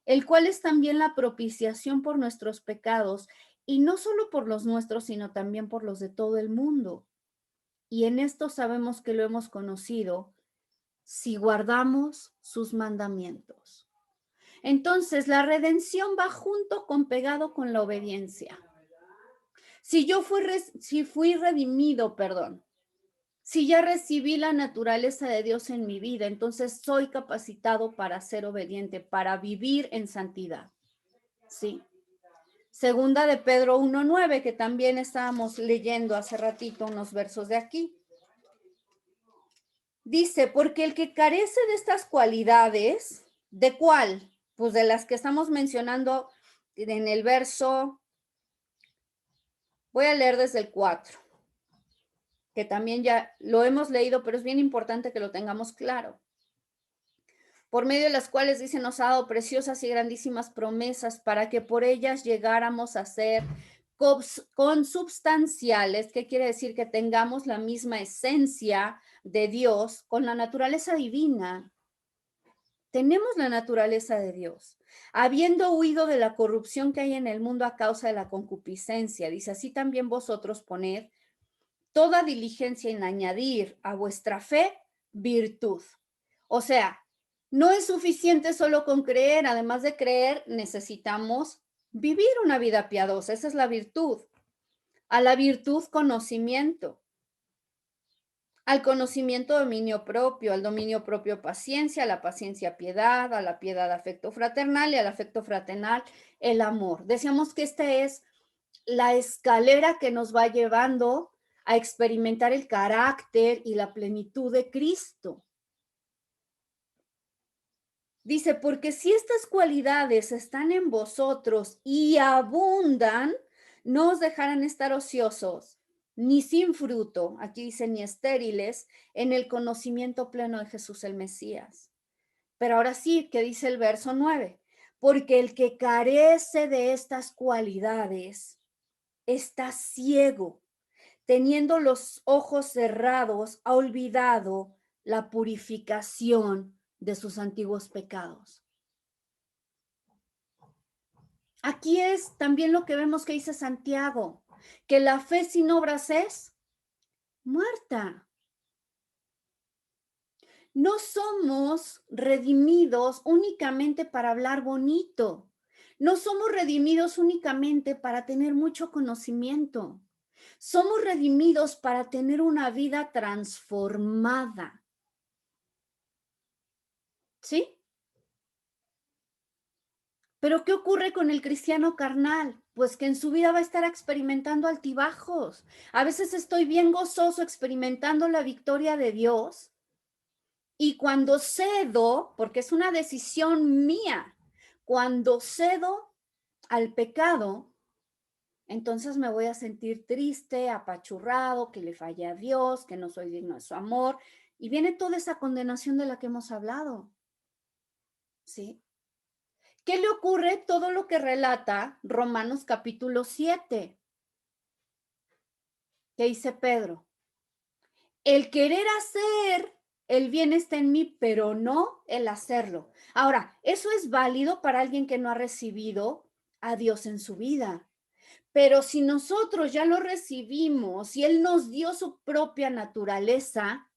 el cual es también la propiciación por nuestros pecados, y no solo por los nuestros, sino también por los de todo el mundo. Y en esto sabemos que lo hemos conocido si guardamos sus mandamientos. Entonces, la redención va junto con pegado con la obediencia. Si fui redimido, si ya recibí la naturaleza de Dios en mi vida, entonces soy capacitado para ser obediente, para vivir en santidad. Sí. Segunda de Pedro 1:9, que también estábamos leyendo hace ratito unos versos de aquí. Dice, porque el que carece de estas cualidades, ¿de cuál? Pues de las que estamos mencionando en el verso, voy a leer desde el 4, que también ya lo hemos leído, pero es bien importante que lo tengamos claro. Por medio de las cuales dice, nos ha dado preciosas y grandísimas promesas para que por ellas llegáramos a ser consubstanciales, que quiere decir que tengamos la misma esencia de Dios con la naturaleza divina. Tenemos la naturaleza de Dios, habiendo huido de la corrupción que hay en el mundo a causa de la concupiscencia. Dice, así también vosotros poned toda diligencia en añadir a vuestra fe virtud. O sea, no es suficiente solo con creer, además de creer necesitamos vivir una vida piadosa, esa es la virtud. A la virtud conocimiento. Al conocimiento dominio propio, al dominio propio paciencia, a la paciencia piedad, a la piedad afecto fraternal y al afecto fraternal el amor. Decíamos que esta es la escalera que nos va llevando a experimentar el carácter y la plenitud de Cristo. Dice, porque si estas cualidades están en vosotros y abundan, no os dejarán estar ociosos, ni sin fruto, aquí dice, ni estériles, en el conocimiento pleno de Jesús el Mesías. Pero ahora sí, que dice el verso 9, porque el que carece de estas cualidades está ciego, teniendo los ojos cerrados, ha olvidado la purificación de sus antiguos pecados. Aquí es también lo que vemos que dice Santiago, que la fe sin obras es muerta. No somos redimidos únicamente para hablar bonito. No somos redimidos únicamente para tener mucho conocimiento. Somos redimidos para tener una vida transformada. ¿Sí? Pero ¿qué ocurre con el cristiano carnal? Pues que en su vida va a estar experimentando altibajos. A veces estoy bien gozoso experimentando la victoria de Dios y cuando cedo, porque es una decisión mía, cuando cedo al pecado, entonces me voy a sentir triste, apachurrado, que le fallé a Dios, que no soy digno de su amor. Y viene toda esa condenación de la que hemos hablado. ¿Sí? ¿Qué le ocurre? Todo lo que relata Romanos capítulo 7. ¿Qué dice Pedro? El querer hacer el bien está en mí, pero no el hacerlo. Ahora, eso es válido para alguien que no ha recibido a Dios en su vida. Pero si nosotros ya lo recibimos y Él nos dio su propia naturaleza,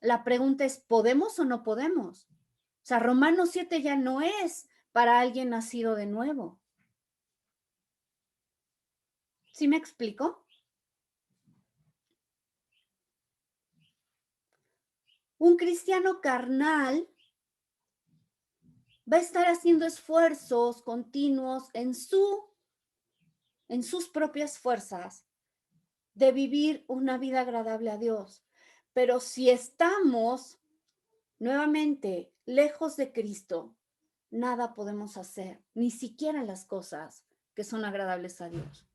la pregunta es, ¿podemos o no podemos? O sea, Romanos 7 ya no es para alguien nacido de nuevo. ¿Sí me explico? Un cristiano carnal va a estar haciendo esfuerzos continuos en sus propias fuerzas de vivir una vida agradable a Dios. Pero si estamos nuevamente lejos de Cristo, nada podemos hacer, ni siquiera las cosas que son agradables a Dios.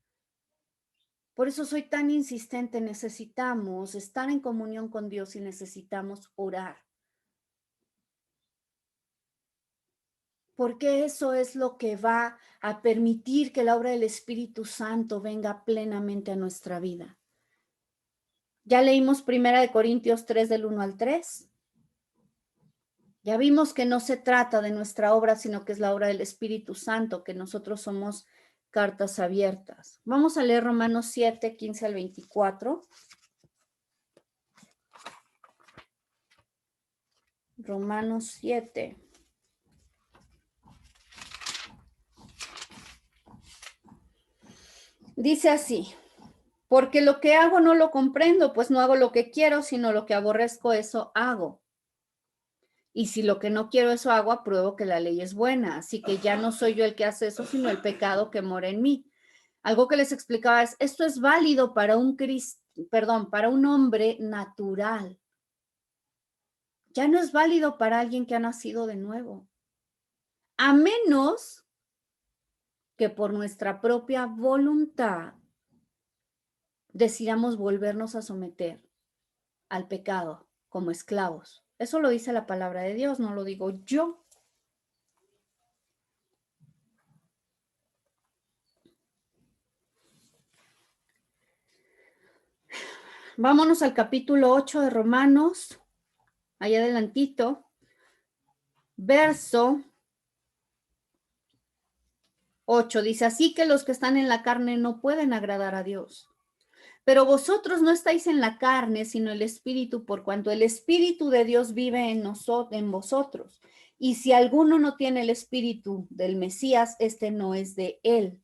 Por eso soy tan insistente, necesitamos estar en comunión con Dios y necesitamos orar. Porque eso es lo que va a permitir que la obra del Espíritu Santo venga plenamente a nuestra vida. Ya leímos 1 Corintios 3 del 1 al 3. Ya vimos que no se trata de nuestra obra, sino que es la obra del Espíritu Santo, que nosotros somos cartas abiertas. Vamos a leer Romanos 7, 15 al 24. Romanos 7. Dice así, porque lo que hago no lo comprendo, pues no hago lo que quiero, sino lo que aborrezco, eso hago. Y si lo que no quiero, eso hago, apruebo que la ley es buena. Así que ya no soy yo el que hace eso, sino el pecado que mora en mí. Algo que les explicaba es, esto es válido para para un hombre natural. Ya no es válido para alguien que ha nacido de nuevo. A menos que por nuestra propia voluntad decidamos volvernos a someter al pecado como esclavos. Eso lo dice la palabra de Dios, no lo digo yo. Vámonos al capítulo 8 de Romanos, allá adelantito, verso 8. Dice, así que los que están en la carne no pueden agradar a Dios. Pero vosotros no estáis en la carne, sino el Espíritu, por cuanto el Espíritu de Dios vive en vosotros. Y si alguno no tiene el Espíritu del Mesías, este no es de él.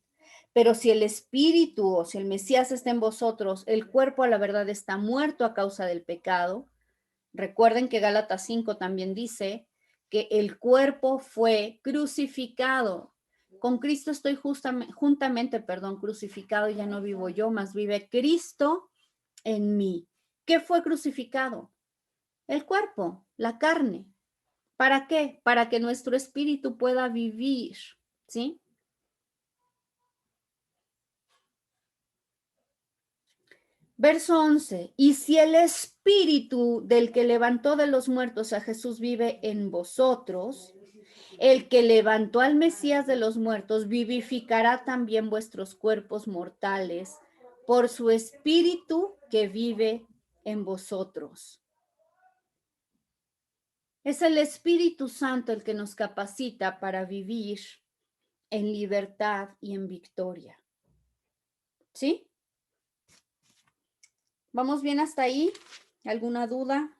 Pero si el Espíritu o si el Mesías está en vosotros, el cuerpo a la verdad está muerto a causa del pecado. Recuerden que Gálatas 5 también dice que el cuerpo fue crucificado. Con Cristo estoy juntamente, crucificado, y ya no vivo yo, mas vive Cristo en mí. ¿Qué fue crucificado? El cuerpo, la carne. ¿Para qué? Para que nuestro espíritu pueda vivir, ¿sí? Verso 11, y si el espíritu del que levantó de los muertos a Jesús vive en vosotros, el que levantó al Mesías de los muertos vivificará también vuestros cuerpos mortales por su espíritu que vive en vosotros. Es el Espíritu Santo el que nos capacita para vivir en libertad y en victoria. ¿Sí? ¿Vamos bien hasta ahí? ¿Alguna duda?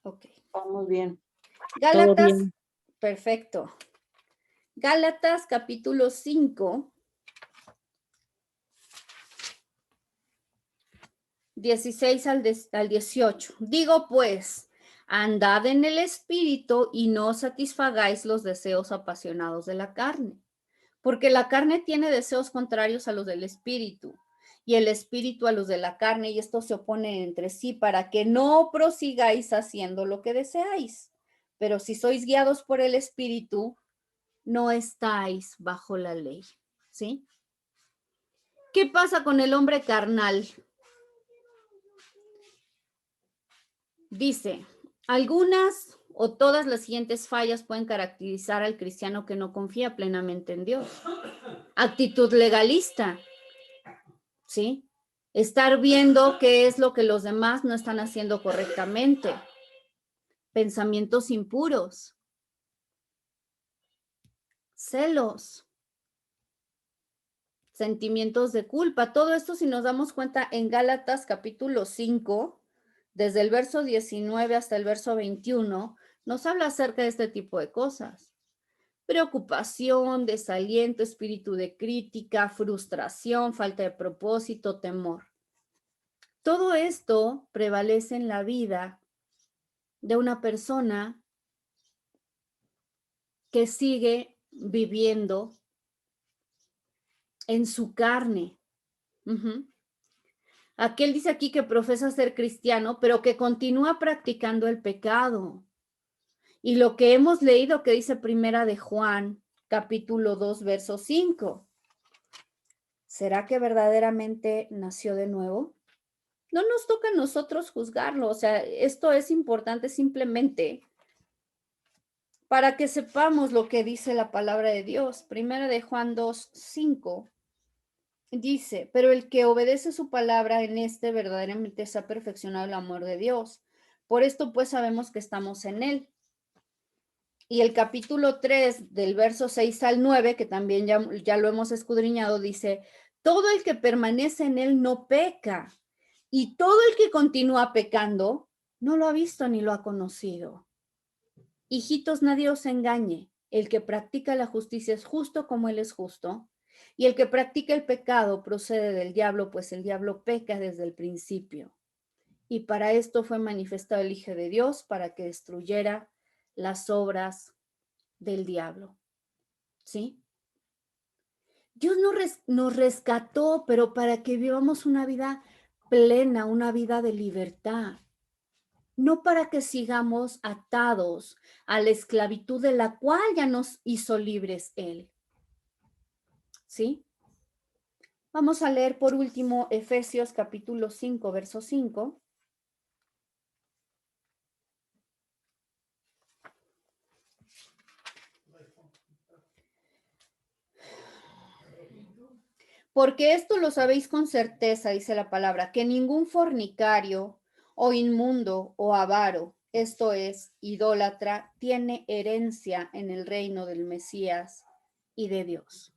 Ok. Vamos bien. Todo Gálatas, bien. perfecto. Gálatas capítulo 5, 16 al 18. Digo pues, andad en el espíritu y no satisfagáis los deseos apasionados de la carne, porque la carne tiene deseos contrarios a los del espíritu y el espíritu a los de la carne, y estos se oponen entre sí para que no prosigáis haciendo lo que deseáis. pero si sois guiados por el Espíritu, no estáis bajo la ley, ¿sí? ¿Qué pasa con el hombre carnal? Dice, algunas o todas las siguientes fallas pueden caracterizar al cristiano que no confía plenamente en Dios. Actitud legalista, ¿sí? Estar viendo qué es lo que los demás no están haciendo correctamente. Pensamientos impuros. Celos. Sentimientos de culpa. Todo esto, si nos damos cuenta, en Gálatas capítulo 5, desde el verso 19 hasta el verso 21, nos habla acerca de este tipo de cosas. Preocupación, desaliento, espíritu de crítica, frustración, falta de propósito, temor. Todo esto prevalece en la vida de una persona que sigue viviendo en su carne. Aquel dice aquí que profesa ser cristiano, pero que continúa practicando el pecado. Y lo que hemos leído que dice Primera de Juan, capítulo 2, verso 5. ¿Será que verdaderamente nació de nuevo? No nos toca a nosotros juzgarlo. O sea, esto es importante simplemente para que sepamos lo que dice la palabra de Dios. Primera de Juan 2, 5. Dice, pero el que obedece su palabra en este verdaderamente se ha perfeccionado el amor de Dios. Por esto pues sabemos que estamos en él. Y el capítulo 3 del verso 6 al 9, que también ya lo hemos escudriñado, dice, todo el que permanece en él no peca, y todo el que continúa pecando no lo ha visto ni lo ha conocido. Hijitos, nadie os engañe, el que practica la justicia es justo como él es justo, y el que practica el pecado procede del diablo, pues el diablo peca desde el principio. Y para esto fue manifestado el Hijo de Dios, para que destruyera las obras del diablo. ¿Sí? Dios nos rescató, pero para que vivamos una vida plena, una vida de libertad. No para que sigamos atados a la esclavitud de la cual ya nos hizo libres Él. ¿Sí? Vamos a leer por último Efesios capítulo 5, verso 5. Porque esto lo sabéis con certeza, dice la palabra, que ningún fornicario o inmundo o avaro, esto es, idólatra, tiene herencia en el reino del Mesías y de Dios.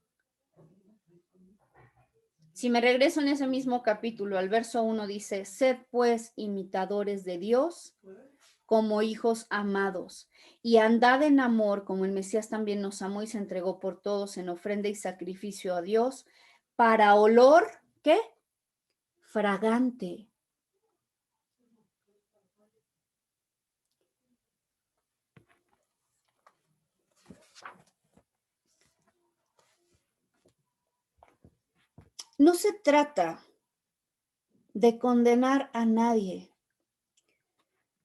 Si me regreso en ese mismo capítulo, al verso 1 dice, sed pues imitadores de Dios como hijos amados, y andad en amor como el Mesías también nos amó y se entregó por todos en ofrenda y sacrificio a Dios, para olor, ¿qué? Fragante. No se trata de condenar a nadie,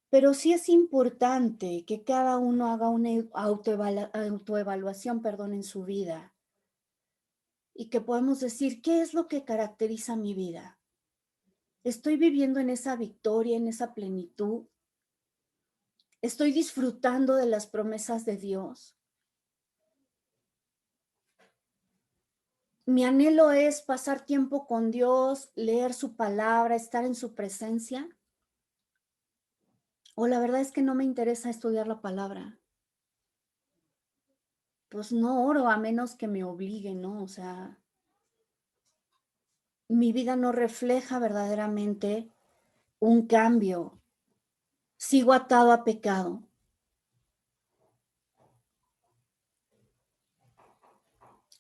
pero sí es importante que cada uno haga una autoevaluación, en su vida y que podamos decir, ¿qué es lo que caracteriza mi vida? ¿Estoy viviendo en esa victoria, en esa plenitud? ¿Estoy disfrutando de las promesas de Dios? Mi anhelo es pasar tiempo con Dios, leer su palabra, estar en su presencia. O la verdad es que no me interesa estudiar la palabra. Pues no oro a menos que me obliguen, ¿no? O sea, mi vida no refleja verdaderamente un cambio. Sigo atado a pecado.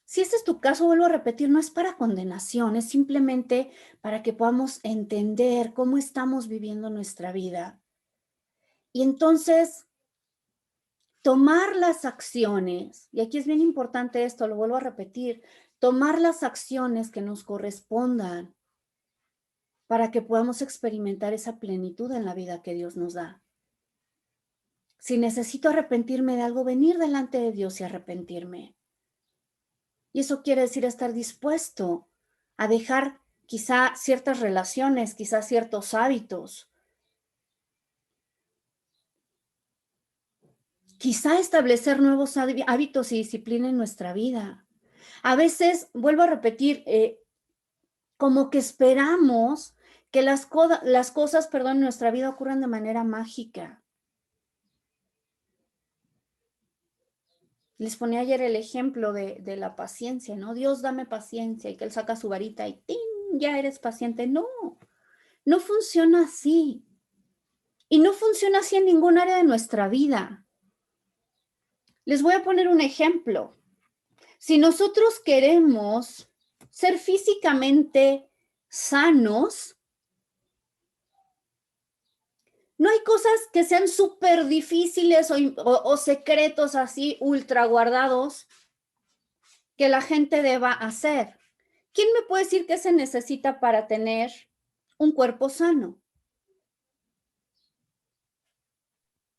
Si este es tu caso, vuelvo a repetir, no es para condenación, es simplemente para que podamos entender cómo estamos viviendo nuestra vida. Y entonces, tomar las acciones, y aquí es bien importante esto, lo vuelvo a repetir, tomar las acciones que nos correspondan para que podamos experimentar esa plenitud en la vida que Dios nos da. Si necesito arrepentirme de algo, venir delante de Dios y arrepentirme. Y eso quiere decir estar dispuesto a dejar quizá ciertas relaciones, quizá ciertos hábitos. Quizá establecer nuevos hábitos y disciplina en nuestra vida. A veces, vuelvo a repetir, como que esperamos que las cosas, en nuestra vida ocurran de manera mágica. Les ponía ayer el ejemplo de la paciencia, ¿no? Dios, dame paciencia, y que Él saca su varita y ¡ting! Ya eres paciente. No, no funciona así. Y no funciona así en ningún área de nuestra vida. Les voy a poner un ejemplo. Si nosotros queremos ser físicamente sanos, no hay cosas que sean súper difíciles o secretos así ultra guardados que la gente deba hacer. ¿Quién me puede decir qué se necesita para tener un cuerpo sano?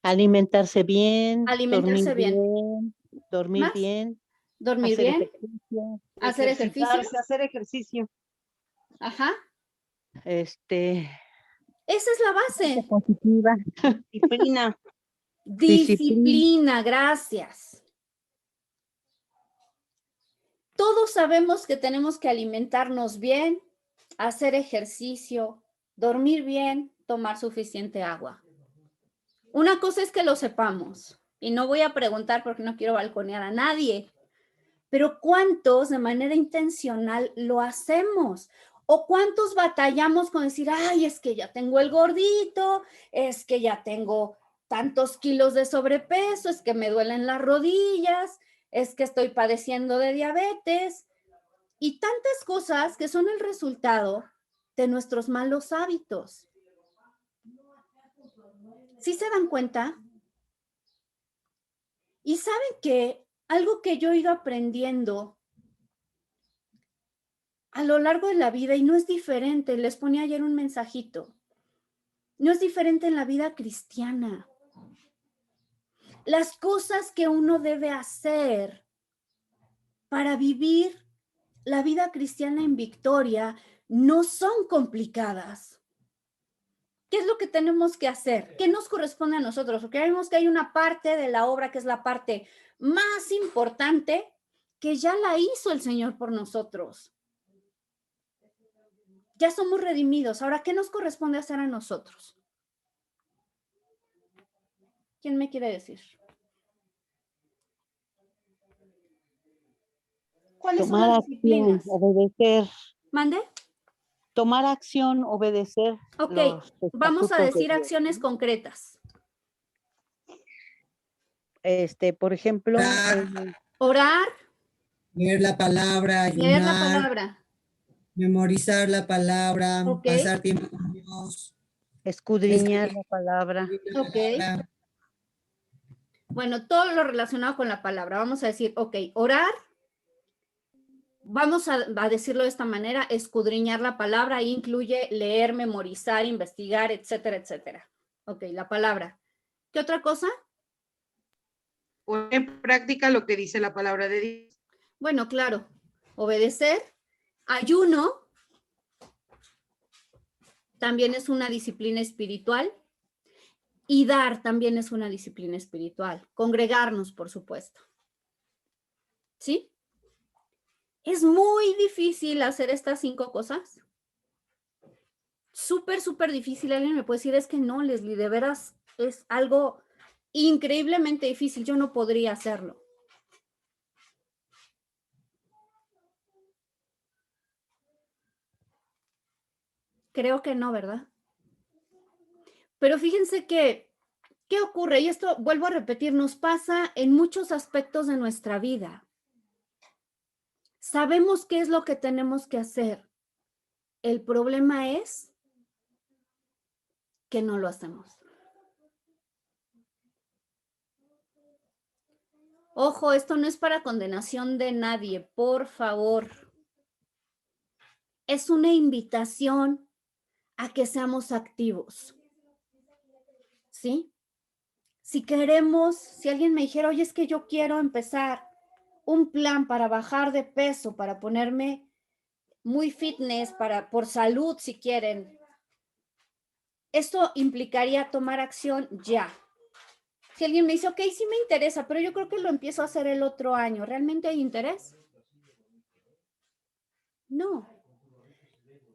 Alimentarse bien, Alimentarse bien. dormir ¿Más? bien, Dormir hacer bien. ejercicio, Hacer ejercicio. Ejercitarse, hacer ejercicio. Ajá. Esa Esa es la base. positiva, Disciplina. Disciplina, gracias. Todos sabemos que tenemos que alimentarnos bien, hacer ejercicio, dormir bien, tomar suficiente agua. Una cosa es que lo sepamos, y no voy a preguntar porque no quiero balconear a nadie, pero ¿cuántos de manera intencional lo hacemos? ¿O cuántos batallamos con decir, ay, es que ya tengo el gordito, es que ya tengo tantos kilos de sobrepeso, es que me duelen las rodillas, es que estoy padeciendo de diabetes? Y tantas cosas que son el resultado de nuestros malos hábitos. ¿Sí se dan cuenta? Y saben que algo que yo he ido aprendiendo a lo largo de la vida, y no es diferente, les ponía ayer un mensajito, no es diferente en la vida cristiana. Las cosas que uno debe hacer para vivir la vida cristiana en victoria no son complicadas. ¿Qué es lo que tenemos que hacer? ¿Qué nos corresponde a nosotros? Porque vemos que hay una parte de la obra que es la parte más importante que ya la hizo el Señor por nosotros. Ya somos redimidos. Ahora, ¿qué nos corresponde hacer a nosotros? ¿Quién me quiere decir? ¿Cuáles son tomar las acción, disciplinas? obedecer, ¿Mande? tomar acción, obedecer Ok, los vamos a estatutos de decir Dios, acciones ¿no? concretas. Por ejemplo, Orar, Leer la palabra, leer la ayunar, palabra. memorizar la palabra, Ok, pasar tiempo con Dios, escudriñar escribir la palabra, la ok. palabra, Bueno, todo lo relacionado con la palabra. Vamos a decir, ok, orar. Vamos a decirlo de esta manera, escudriñar la palabra, ahí incluye leer, memorizar, investigar, etcétera, etcétera. Ok, la palabra. ¿Qué otra cosa? Poner en práctica lo que dice la palabra de Dios. Bueno, claro, obedecer. Ayuno también es una disciplina espiritual. Y dar también es una disciplina espiritual. Congregarnos, por supuesto. ¿Sí? Es muy difícil hacer estas 5 cosas. Súper, súper difícil. Alguien me puede decir, es que no, Leslie, de veras es algo increíblemente difícil. Yo no podría hacerlo. Creo que no, ¿verdad? Pero fíjense que, ¿qué ocurre? Y esto, vuelvo a repetir, nos pasa en muchos aspectos de nuestra vida. Sabemos qué es lo que tenemos que hacer. El problema es que no lo hacemos. Ojo, esto no es para condenación de nadie, por favor. Es una invitación a que seamos activos. ¿Sí? Si queremos, si alguien me dijera, oye, es que yo quiero empezar un plan para bajar de peso, para ponerme muy fitness, por salud, si quieren, esto implicaría tomar acción ya. Si alguien me dice, ok, sí me interesa, pero yo creo que lo empiezo a hacer el otro año, ¿realmente hay interés? No.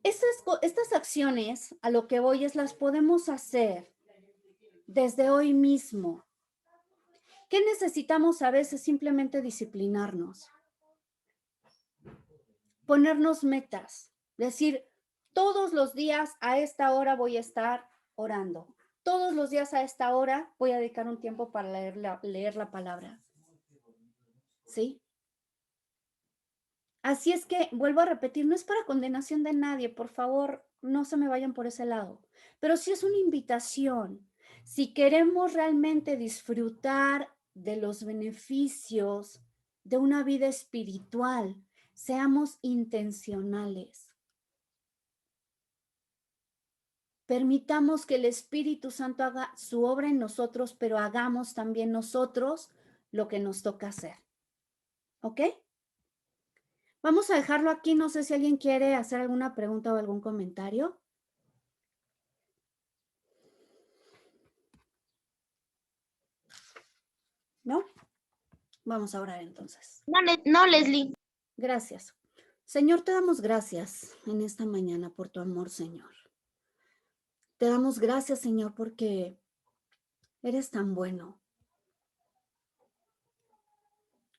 Estas acciones, a lo que voy es, las podemos hacer desde hoy mismo. ¿Qué necesitamos a veces? Simplemente disciplinarnos. Ponernos metas. Decir, todos los días a esta hora voy a estar orando. Todos los días a esta hora voy a dedicar un tiempo para leer la palabra. ¿Sí? Así es que, vuelvo a repetir, no es para condenación de nadie, por favor, no se me vayan por ese lado, pero sí es una invitación. Si queremos realmente disfrutar de los beneficios de una vida espiritual, seamos intencionales. Permitamos que el Espíritu Santo haga su obra en nosotros, pero hagamos también nosotros lo que nos toca hacer. ¿Ok? Vamos a dejarlo aquí. No sé si alguien quiere hacer alguna pregunta o algún comentario. ¿No? Vamos a orar entonces. No, Leslie. Gracias. Señor, te damos gracias en esta mañana por tu amor, Señor. Te damos gracias, Señor, porque eres tan bueno.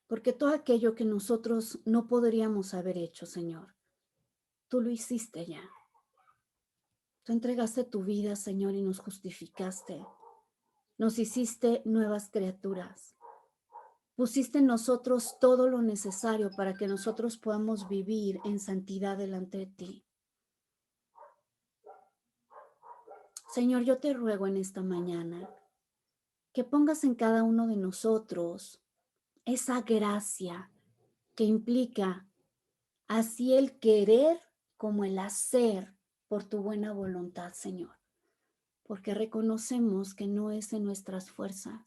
Porque todo aquello que nosotros no podríamos haber hecho, Señor, tú lo hiciste ya. Tú entregaste tu vida, Señor, y nos justificaste. Nos hiciste nuevas criaturas. Pusiste en nosotros todo lo necesario para que nosotros podamos vivir en santidad delante de ti. Señor, yo te ruego en esta mañana que pongas en cada uno de nosotros esa gracia que implica así el querer como el hacer por tu buena voluntad, Señor, porque reconocemos que no es en nuestras fuerzas.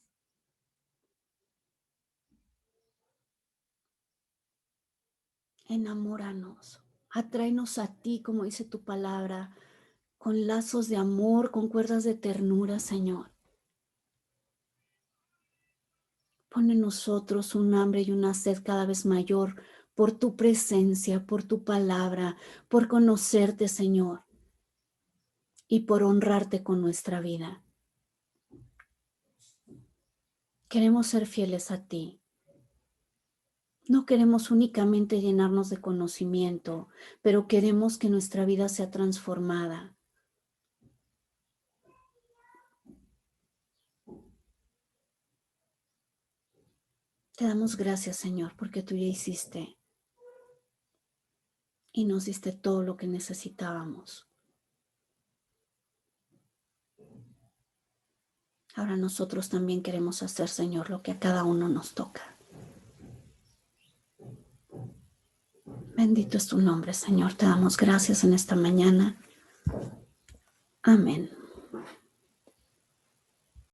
Enamóranos, atráenos a ti, como dice tu palabra, con lazos de amor, con cuerdas de ternura, Señor. Pon en nosotros un hambre y una sed cada vez mayor por tu presencia, por tu palabra, por conocerte, Señor, y por honrarte con nuestra vida. Queremos ser fieles a ti. No queremos únicamente llenarnos de conocimiento, pero queremos que nuestra vida sea transformada. Te damos gracias, Señor, porque tú ya hiciste y nos diste todo lo que necesitábamos. Ahora nosotros también queremos hacer, Señor, lo que a cada uno nos toca. Bendito es tu nombre, Señor. Te damos gracias en esta mañana. Amén.